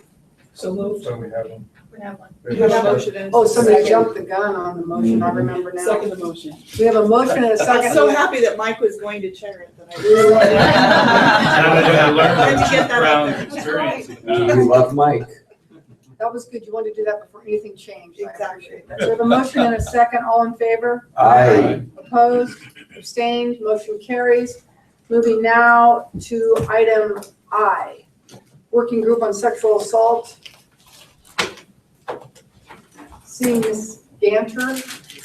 So moved. So we have one. We have one. We have a motion. Oh, somebody jumped the gun on the motion. I remember now. Second the motion. We have a motion and a second. I'm so happy that Mike was going to chair it that I really wanted to get that out there. We love Mike. That was good. You wanted to do that before anything changed. I appreciate that. So we have a motion and a second. All in favor? Aye. Opposed? Abstained? Motion carries. Moving now to item I. Working Group on Sexual Assault. Seeing Ms. Ganter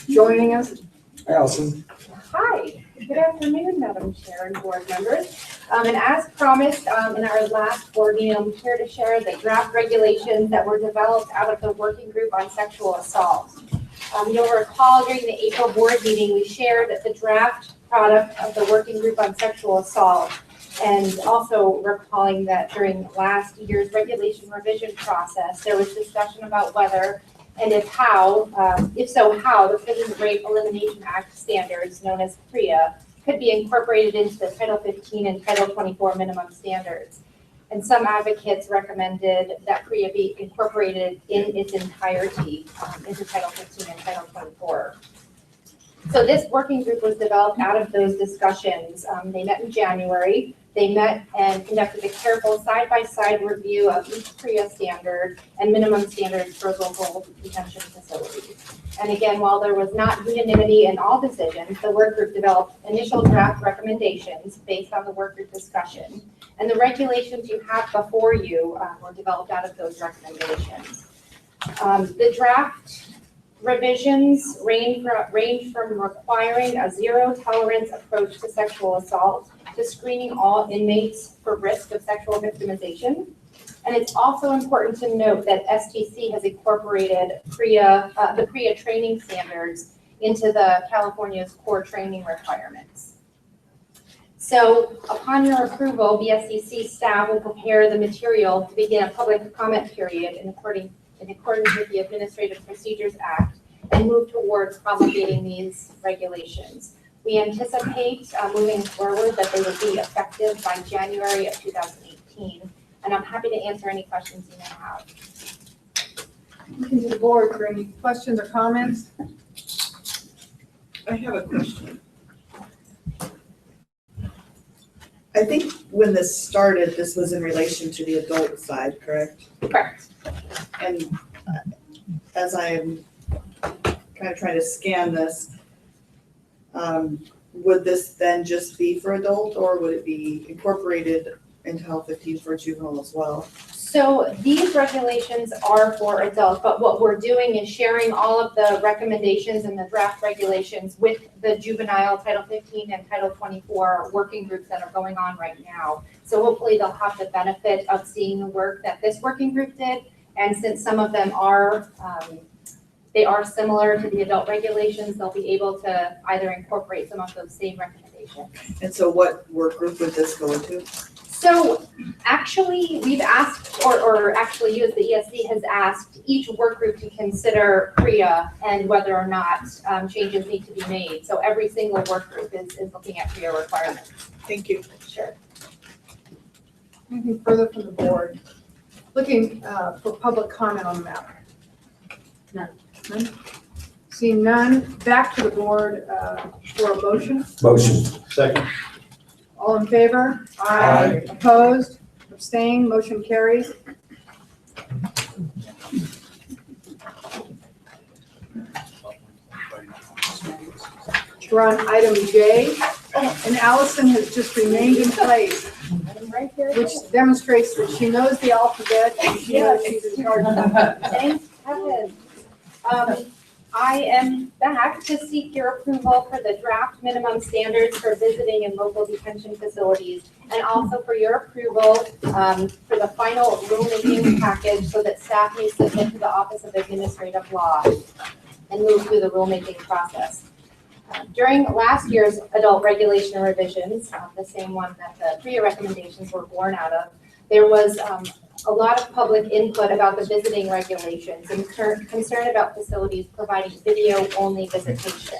joining us. Hi, Allison. Hi, good afternoon, Madam Chair and board members. And as promised, in our last board meeting, I'm here to share the draft regulations that were developed out of the working group on sexual assault. You'll recall during the April board meeting, we shared the draft product of the working group on sexual assault. And also recalling that during last year's regulation revision process, there was discussion about whether and if so, how the Prison Rape Elimination Act standards, known as PREA, could be incorporated into the Title 15 and Title 24 minimum standards. And some advocates recommended that PREA be incorporated in its entirety into Title 15 and Title 24. So this working group was developed out of those discussions. They met in January. They met and conducted a careful side-by-side review of each PREA standard and minimum standards for local detention facilities. And again, while there was not unanimity in all decisions, the work group developed initial draft recommendations based on the work group discussion. And the regulations you have before you were developed out of those recommendations. The draft revisions range from requiring a zero tolerance approach to sexual assault to screening all inmates for risk of sexual victimization. And it's also important to note that STC has incorporated the PREA training standards into the California's core training requirements. So upon your approval, BSCC staff will prepare the material to begin a public comment period in accordance with the Administrative Procedures Act and move towards promulgating these regulations. We anticipate moving forward that they will be effective by January of 2018. And I'm happy to answer any questions you may have. Looking to the board for any questions or comments. I have a question. I think when this started, this was in relation to the adult side, correct? Correct. And as I am kind of trying to scan this, would this then just be for adult, or would it be incorporated into Title 15 for juvenile as well? So these regulations are for adults, but what we're doing is sharing all of the recommendations and the draft regulations with the juvenile Title 15 and Title 24 working groups that are going on right now. So hopefully they'll have the benefit of seeing the work that this working group did. And since some of them are, they are similar to the adult regulations, they'll be able to either incorporate some of those same recommendations. And so what work group would this go into? So actually, we've asked, or actually you as the ESC has asked each work group to consider PREA and whether or not changes need to be made. So every single work group is looking at PREA requirements. Thank you. Sure. Anything further from the board? Looking for public comment on the matter. None. None? Seeing none, back to the board for a motion. Motion. Second. All in favor? Aye. Opposed? Abstained? Motion carries. We're on item J, and Allison has just remained in place, Right here. which demonstrates that she knows the alphabet and she knows she's in charge of it. Thanks, Kevin. I am back to seek your approval for the draft minimum standards for visiting in local detention facilities, and also for your approval for the final rulemaking package so that staff may submit to the Office of Administrative Law and move through the rulemaking process. During last year's adult regulation revisions, the same one that the PREA recommendations were born out of, there was a lot of public input about the visiting regulations and concern about facilities providing video-only visitation.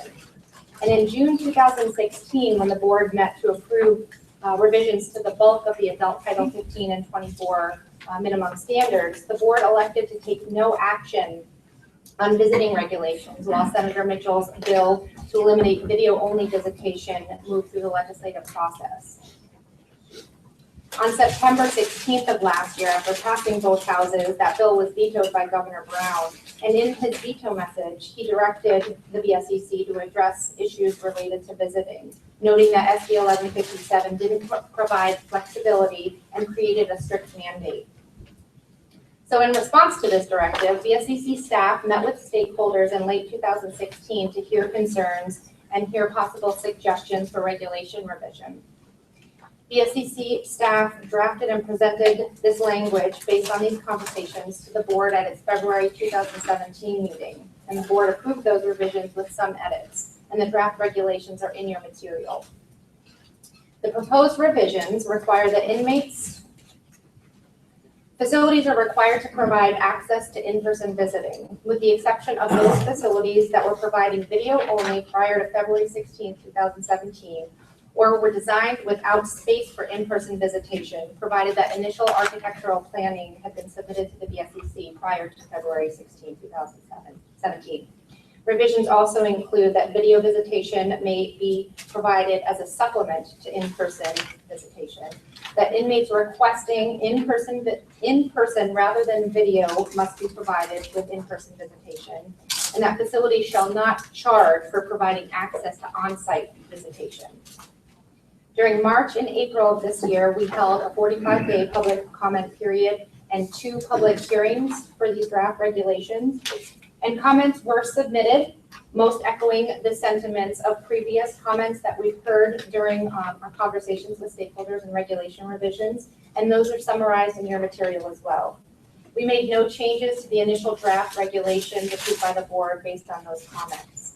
And in June 2016, when the board met to approve revisions to the bulk of the adult Title 15 and 24 minimum standards, the board elected to take no action on visiting regulations while Senator Mitchell's bill to eliminate video-only visitation moved through the legislative process. On September 16th of last year, after passing both houses, that bill was vetoed by Governor Brown. And in his veto message, he directed the BSCC to address issues related to visiting, noting that SB 1157 didn't provide flexibility and created a strict mandate. So in response to this directive, BSCC staff met with stakeholders in late 2016 to hear concerns and hear possible suggestions for regulation revision. BSCC staff drafted and presented this language based on these conversations to the board at its February 2017 meeting, and the board approved those revisions with some edits, and the draft regulations are in your material. The proposed revisions require that facilities are required to provide access to in-person visiting, with the exception of those facilities that were providing video only prior to February 16, 2017, or were designed without space for in-person visitation, provided that initial architectural planning had been submitted to the BSCC prior to February 16, 2017. Revisions also include that video visitation may be provided as a supplement to in-person visitation, that inmates requesting in-person rather than video must be provided with in-person visitation, and that facilities shall not charge for providing access to on-site visitation. During March and April of this year, we held a 45-day public comment period and 2 public hearings for these draft regulations, and comments were submitted, most echoing the sentiments of previous comments that we've heard during our conversations with stakeholders and regulation revisions, and those are summarized in your material as well. We made no changes to the initial draft regulations approved by the board based on those comments.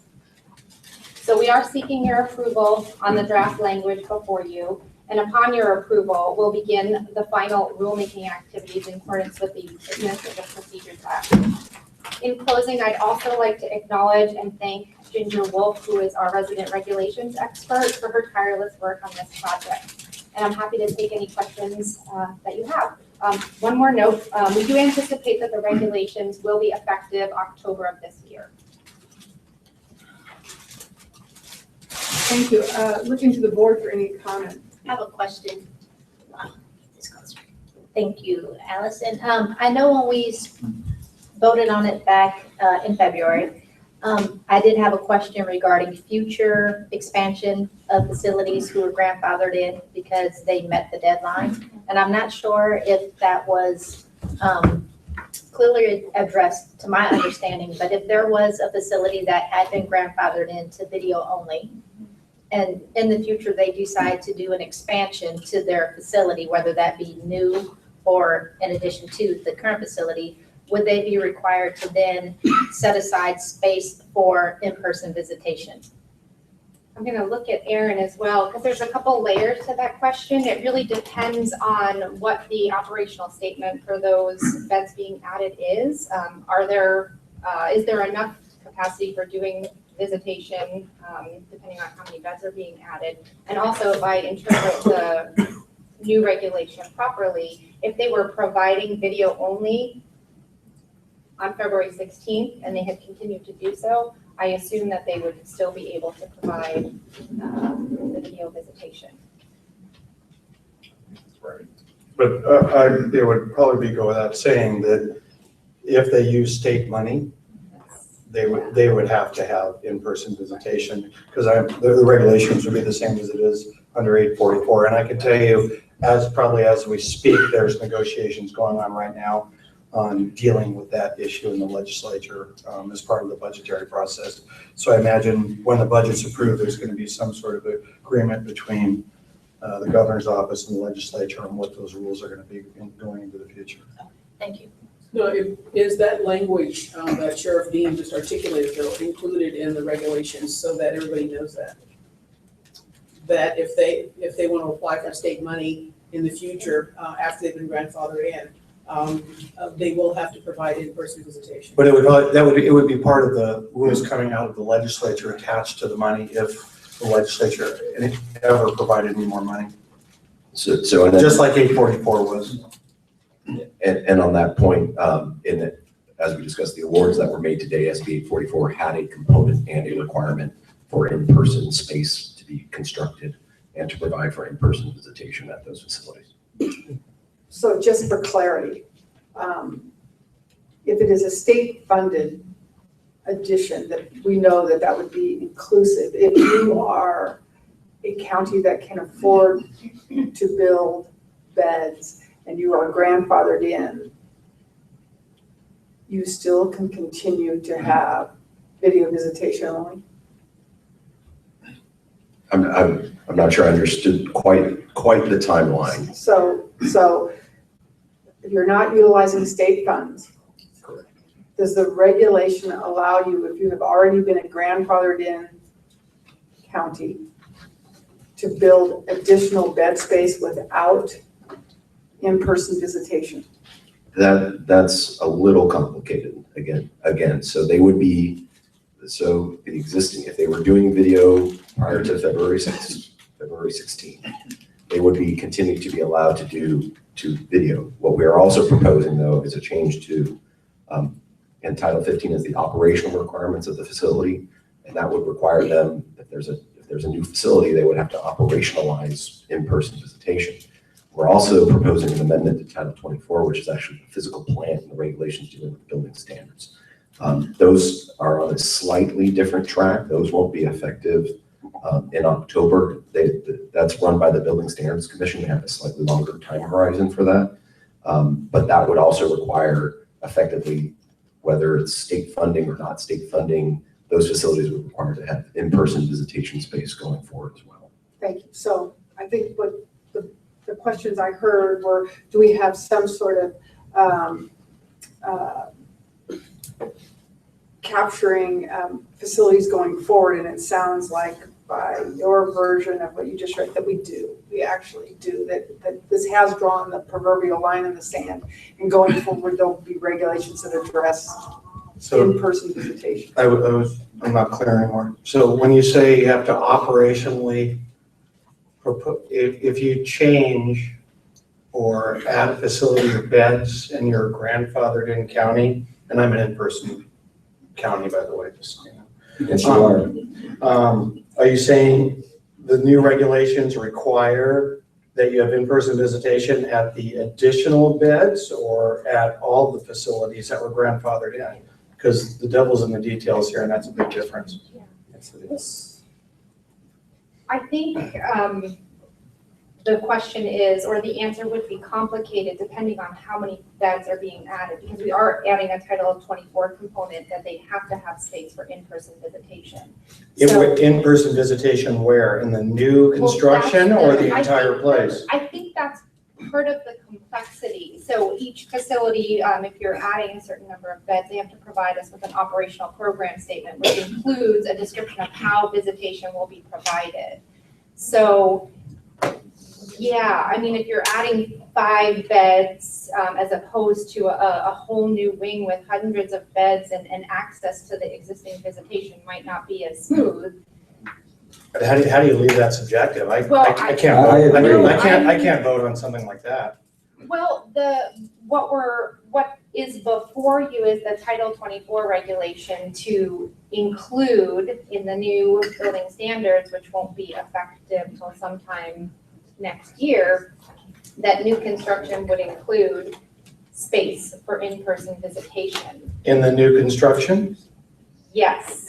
So we are seeking your approval on the draft language before you, and upon your approval, we'll begin the final rulemaking activities in accordance with the Administrative Procedures Act. In closing, I'd also like to acknowledge and thank Ginger Wolf, who is our resident regulations expert, for her tireless work on this project. And I'm happy to take any questions that you have. One more note, we do anticipate that the regulations will be effective October of this year. Thank you. Looking to the board for any comment. I have a question. Thank you, Allison. I know when we voted on it back in February, I did have a question regarding future expansion of facilities who were grandfathered in because they met the deadline. And I'm not sure if that was clearly addressed to my understanding, but if there was a facility that had been grandfathered into video only, and in the future they decide to do an expansion to their facility, whether that be new or in addition to the current facility, would they be required to then set aside space for in-person visitation? I'm going to look at Aaron as well, because there's a couple layers to that question. It really depends on what the operational statement for those beds being added is. Is there enough capacity for doing visitation, depending on how many beds are being added? And also, if I interpret the new regulation properly, if they were providing video only on February 16th and they had continued to do so, I assume that they would still be able to provide the video visitation. Right. But it would probably go without saying that if they use state money, they would have to have in-person visitation, because the regulations would be the same as it is under 844. And I can tell you, as we speak, there's negotiations going on right now on dealing with that issue in the legislature as part of the budgetary process. So I imagine when the budget's approved, there's going to be some sort of agreement between the governor's office and the legislature on what those rules are going to be going into the future. Thank you. No, is that language that Sheriff Dean just articulated, though, included in the regulations so that everybody knows that? That if they want to apply for state money in the future after they've been grandfathered in, they will have to provide in-person visitation. But it would be part of the rules coming out of the legislature attached to the money if the legislature ever provided any more money. So just like 844 was. And on that point, as we discussed, the awards that were made today, SB 844 had a component and a requirement for in-person space to be constructed and to provide for in-person visitation at those facilities. So just for clarity, if it is a state-funded addition, that we know that would be inclusive. If you are a county that can afford to build beds and you are grandfathered in, you still can continue to have video visitation only? I'm not sure I understood quite the timeline. So if you're not utilizing state funds, does the regulation allow you, if you have already been a grandfathered in county, to build additional bed space without in-person visitation? That's a little complicated again. So they would be, so the existing, if they were doing video prior to February 16th, they would be continuing to be allowed to do video. What we are also proposing though is a change to, in Title 15 is the operational requirements of the facility. And that would require them, if there's a new facility, they would have to operationalize in-person visitation. We're also proposing an amendment to Title 24, which is actually the physical plan and the regulations dealing with building standards. Those are on a slightly different track. Those won't be effective in October. That's run by the Building Standards Commission. They have a slightly longer time horizon for that. But that would also require effectively, whether it's state funding or not state funding, those facilities would require to have in-person visitation space going forward as well. Thank you. So I think what the questions I heard were, do we have some sort of capturing facilities going forward? And it sounds like by your version of what you just read that we do. We actually do, that this has drawn the proverbial line in the sand, and going forward there'll be regulations that address in-person visitation. I'm not clear anymore. So when you say you have to operationally, if you change or add a facility or beds and you're grandfathered in county, and I'm an in-person county, by the way, just so you know. Yes, you are. Are you saying the new regulations require that you have in-person visitation at the additional beds or at all the facilities that were grandfathered in? Because the devil's in the details here, and that's a big difference. Yes, it is. I think the question is, or the answer would be complicated depending on how many beds are being added, because we are adding a Title 24 component that they have to have space for in-person visitation. In-person visitation where? In the new construction or the entire place? I think that's part of the complexity. So each facility, if you're adding a certain number of beds, they have to provide us with an operational program statement, which includes a description of how visitation will be provided. So yeah, I mean, if you're adding 5 beds as opposed to a whole new wing with hundreds of beds and access to the existing visitation might not be as smooth. But how do you leave that subjective? I can't vote on something like that. Well, what is before you is the Title 24 regulation to include in the new building standards, which won't be effective until sometime next year, that new construction would include space for in-person visitation. In the new construction? Yes.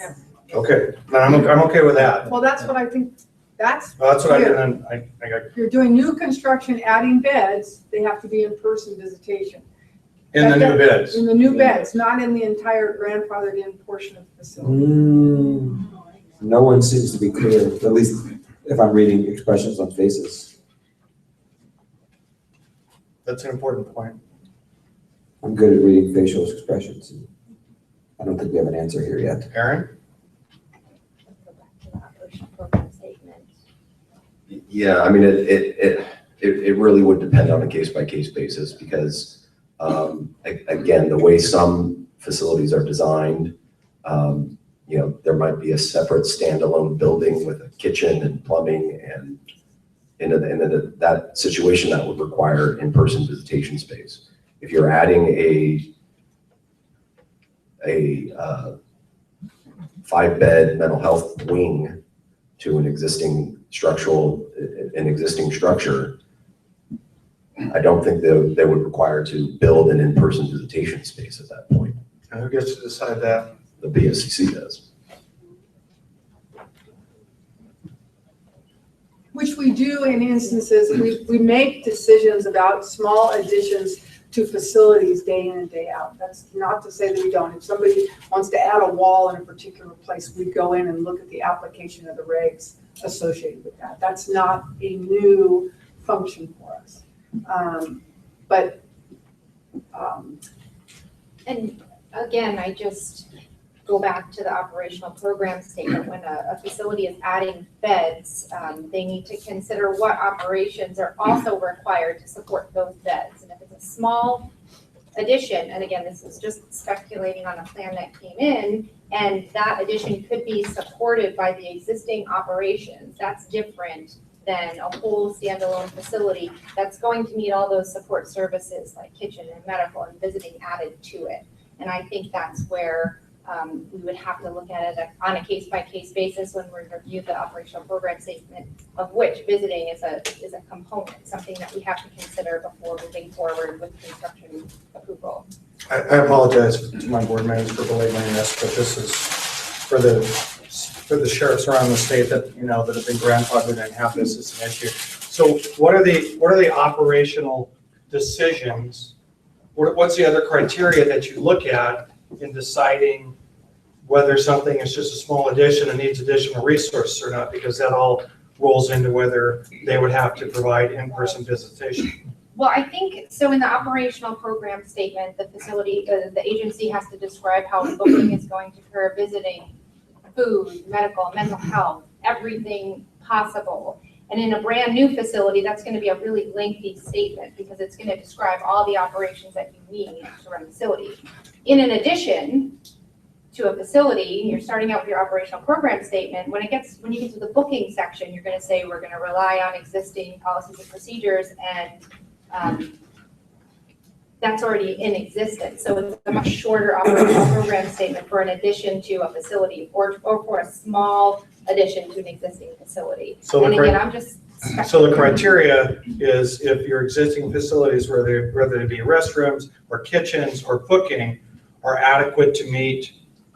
Okay, I'm okay with that. Well, that's what I think, that's That's what clear. I got. If you're doing new construction, adding beds, they have to be in-person visitation. In the new beds. In the new beds, not in the entire grandfathered in portion of the facility. No one seems to be clear, at least if I'm reading expressions on faces. That's an important point. I'm good at reading facial expressions. I don't think we have an answer here yet. Aaron? Yeah, I mean, it really would depend on a case-by-case basis because, again, the way some facilities are designed, there might be a separate standalone building with a kitchen and plumbing, and in that situation, that would require in-person visitation space. If you're adding a 5-bed mental health wing to an existing structure, I don't think they would require to build an in-person visitation space at that point. And who gets to decide that? The BSCC does. Which we do in instances, we make decisions about small additions to facilities day in and day out. That's not to say that we don't. If somebody wants to add a wall in a particular place, we go in and look at the application of the regs associated with that. That's not a new function for us. And again, I just go back to the operational program statement. When a facility is adding beds, they need to consider what operations are also required to support those beds. And if it's a small addition, and again, this is just speculating on a plan that came in, and that addition could be supported by the existing operations, that's different than a whole standalone facility that's going to need all those support services like kitchen and medical and visiting added to it. And I think that's where we would have to look at it on a case-by-case basis when we review the operational program statement, of which visiting is a component, something that we have to consider before moving forward with construction approval. I apologize to my board members for belaboring this, but this is for the sheriffs around the state that, you know, that have been grandfathered and have this as an issue. So what are the operational decisions? What's the other criteria that you look at in deciding whether something is just a small addition and needs additional resources or not? Because that all rolls into whether they would have to provide in-person visitation. Well, I think, so in the operational program statement, the facility, the agency has to describe how booking is going to occur, visiting, food, medical, mental health, everything possible. And in a brand new facility, that's going to be a really lengthy statement because it's going to describe all the operations that you need to run the facility. In addition to a facility, you're starting out with your operational program statement. When you get to the booking section, you're going to say we're going to rely on existing policies and procedures, and that's already in existence. So it's a much shorter operational program statement for an addition to a facility or for a small addition to an existing facility. So and again, I'm just so the criteria is if your existing facilities, whether they be restrooms or kitchens or booking, are adequate to meet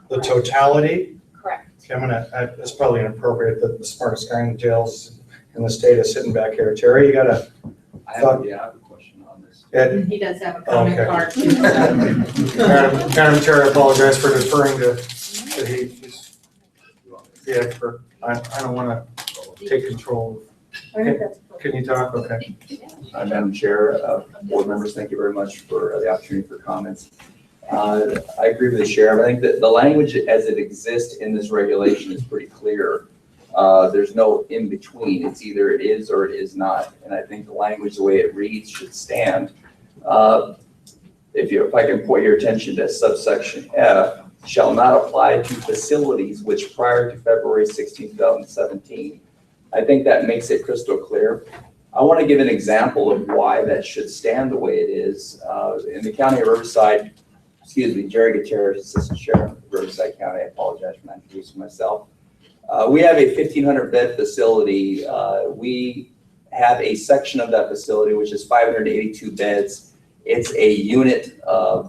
the totality. Correct. Okay, it's probably inappropriate that the smartest guy in the jails in the state is sitting back here. Terry, you got a thought? I have a question on this. He does have a comment Okay. card. Madam Chair, I apologize for deferring to he's the expert. I don't want to take control. Can you talk? Okay. Madam Chair, board members, thank you very much for the opportunity for comments. I agree with the sheriff. I think that the language as it exists in this regulation is pretty clear. There's no in between. It's either it is or it is not. And I think the language, the way it reads, should stand. If I can point your attention to subsection F, shall not apply to facilities which prior to February 16, 2017. I think that makes it crystal clear. I want to give an example of why that should stand the way it is. In the county of Riverside, Jerry Gutierrez, Assistant Sheriff of Riverside County. I apologize for not introducing myself. We have a 1,500 bed facility. We have a section of that facility, which is 582 beds. It's a unit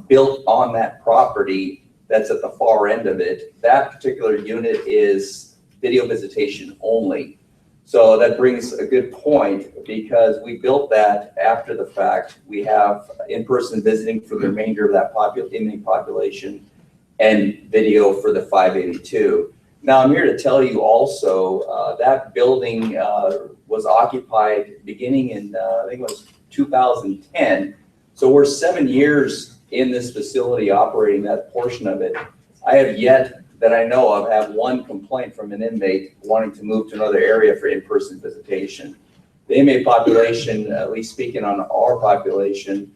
built on that property that's at the far end of it. That particular unit is video visitation only. So that brings a good point because we built that after the fact. We have in-person visiting for the remainder of that inmate population and video for the 582. Now I'm here to tell you also that building was occupied beginning in, I think it was 2010. So we're 7 years in this facility operating that portion of it. I have yet, that I know of, have one complaint from an inmate wanting to move to another area for in-person visitation. The inmate population, at least speaking on our population,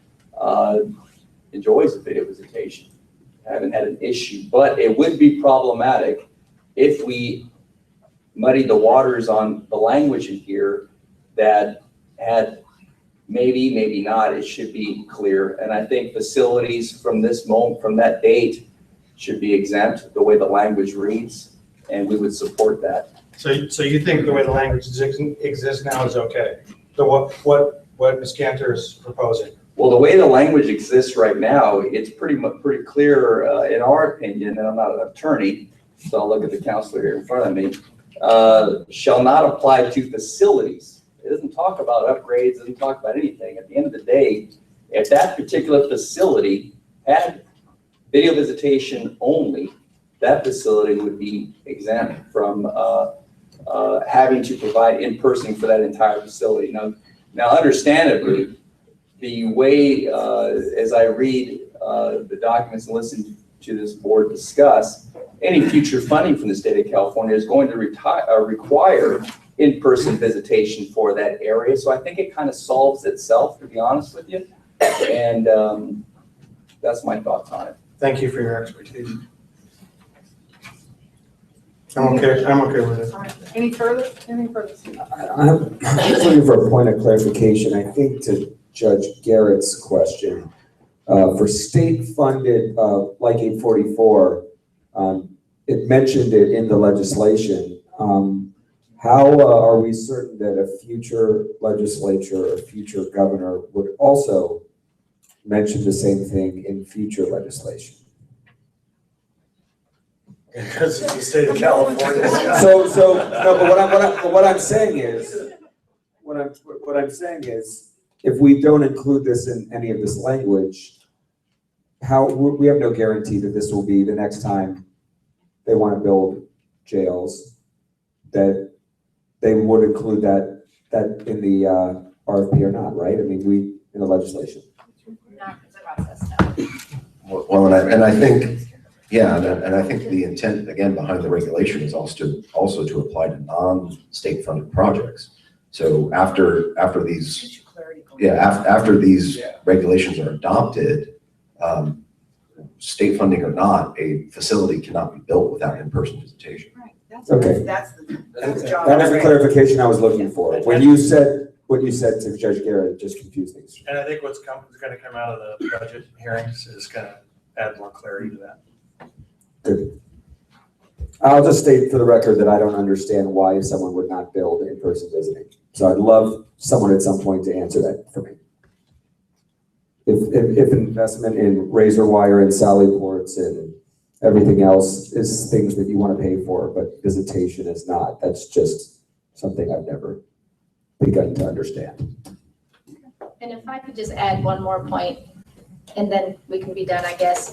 enjoys the video visitation. I haven't had an issue, but it would be problematic if we muddied the waters on the language in here that had maybe, maybe not. It should be clear. And I think facilities from this moment, from that date, should be exempt the way the language reads, and we would support that. So you think the way the language exists now is okay? So what Ms. Cantor is proposing? Well, the way the language exists right now, it's pretty clear in our opinion, and I'm not an attorney, so I'll look at the counselor here in front of me, shall not apply to facilities. It doesn't talk about upgrades, it doesn't talk about anything. At the end of the day, If that particular facility had video visitation only, that facility would be exempt from having to provide in-person for that entire facility. Now understandably, the way, as I read the documents and listen to this board discuss, any future funding from the state of California is going to require in-person visitation for that area. So I think it kind of solves itself, to be honest with you. And that's my thoughts on it. Thank you for your expertise. I'm okay with it. All right. Any further? I'm just looking for a point of clarification. I think to Judge Garrett's question, for state-funded, like 844, it mentioned it in the legislation. How are we certain that a future legislature or future governor would also mention the same thing in future legislation? Because it's the state of California. So no, but what I'm saying is, what I'm saying is, if we don't include this in any of this language, we have no guarantee that this will be the next time they want to build jails, that they would include that in the RFP or not, right? I mean, in the legislation. Not the process, no. Well, and I think, yeah, and I think the intent, again, behind the regulation is also to apply to non-state funded projects. So after these, after these regulations are adopted, state funding or not, a facility cannot be built without in-person visitation. Right. Okay. That's the job. That is the clarification I was looking for. When you said what you said to Judge Garrett, it just confused things. And I think what's going to come out of the budget hearings is going to add more clarity to that. Good. I'll just state for the record that I don't understand why someone would not build in-person visiting. So I'd love someone at some point to answer that for me. If investment in razor wire and sally ports and everything else is things that you want to pay for, but visitation is not, that's just something I've never begun to understand. And if I could just add one more point, and then we can be done, I guess,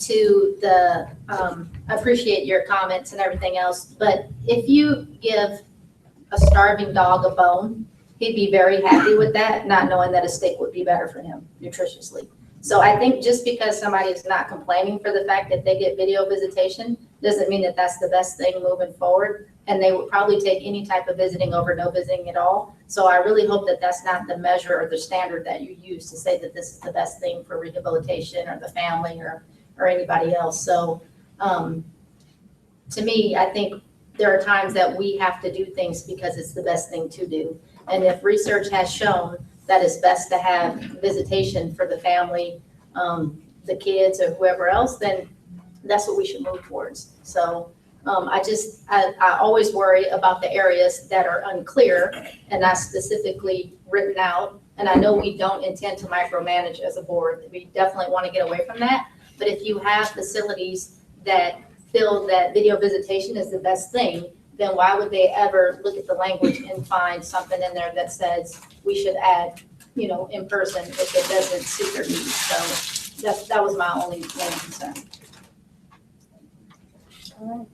to the, I appreciate your comments and everything else, but if you give a starving dog a bone, he'd be very happy with that, not knowing that a steak would be better for him nutritiously. So I think just because somebody is not complaining for the fact that they get video visitation, doesn't mean that that's the best thing moving forward. And they would probably take any type of visiting over no visiting at all. So I really hope that that's not the measure or the standard that you use to say that this is the best thing for rehabilitation or the family or anybody else. So to me, I think there are times that we have to do things because it's the best thing to do. And if research has shown that it's best to have visitation for the family, the kids or whoever else, then that's what we should move towards. So I always worry about the areas that are unclear and not specifically written out. And I know we don't intend to micromanage as a board. We definitely want to get away from that. But if you have facilities that feel that video visitation is the best thing, then why would they ever look at the language and find something in there that says we should add, in person if it doesn't suit their needs? So that was my only main concern. All right.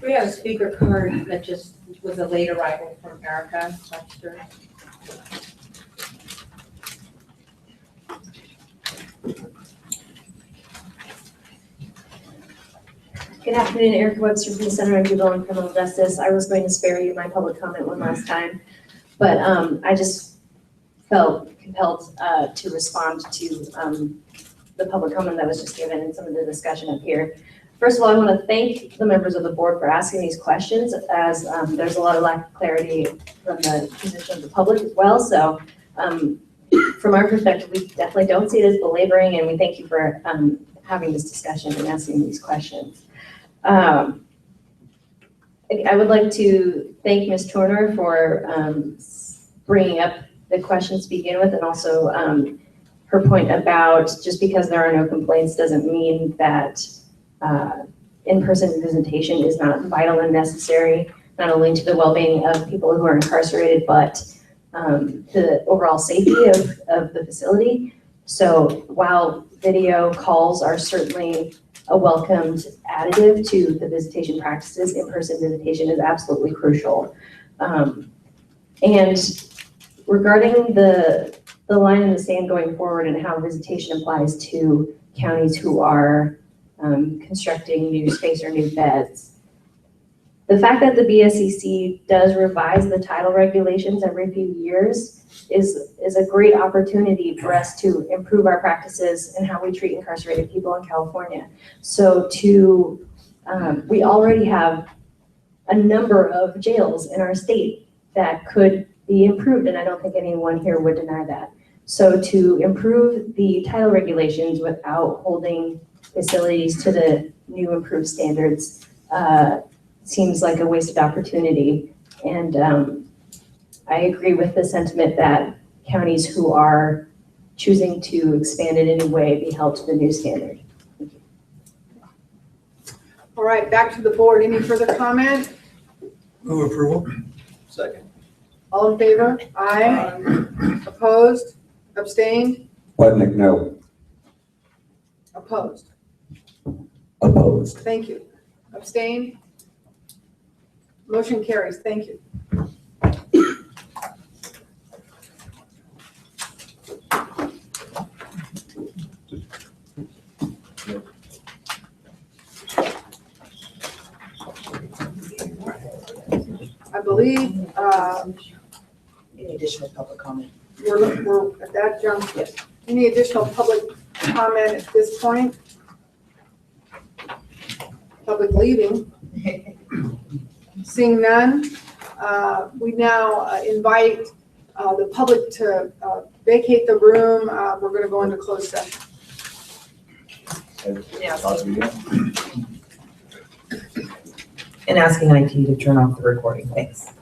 We have a speaker card that just was a late arrival from Erica Webster. Good afternoon, Erica Webster from the Center on Juvenile and Criminal Justice. I was going to spare you my public comment one last time, but I just felt compelled to respond to the public comment that was just given and some of the discussion up here. First of all, I want to thank the members of the board for asking these questions, as there's a lot of lack of clarity from the position of the public as well. So from our perspective, we definitely don't see it as belaboring, and we thank you for having this discussion and asking these questions. I would like to thank Ms. Turner for bringing up the questions to begin with, and also her point about just because there are no complaints doesn't mean that in-person visitation is not vital and necessary, not only to the well-being of people who are incarcerated, but the overall safety of the facility. So while video calls are certainly a welcomed additive to the visitation practices, in-person visitation is absolutely crucial. And regarding the line in the sand going forward and how visitation applies to counties who are constructing new space or new beds, the fact that the BSCC does revise the title regulations every few years is a great opportunity for us to improve our practices and how we treat incarcerated people in California. So we already have a number of jails in our state that could be improved, and I don't think anyone here would deny that. So to improve the title regulations without holding facilities to the new improved standards seems like a wasted opportunity. And I agree with the sentiment that counties who are choosing to expand it in a way be held to the new standard. All right, back to the board. Any further comment? Move approval. Second. All in favor? Aye. Opposed? Abstained? Budnick, no. Opposed? Opposed. Thank you. Abstained? Motion carries. Thank you. I believe Any additional public comment? we're at that jump. Yes. Any additional public comment at this point? Public leaving? Seeing none, we now invite the public to vacate the room. We're going to go into closed session. And asking IT to turn off the recording, thanks.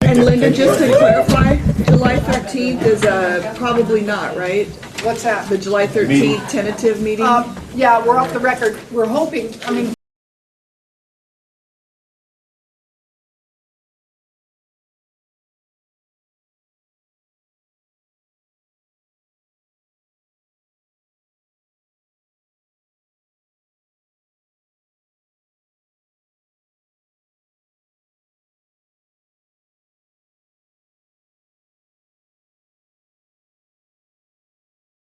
And Linda, just to clarify, July 13th is probably not, right? What's that? The July 13th tentative meeting? Yeah, we're off the record. We're hoping, I mean,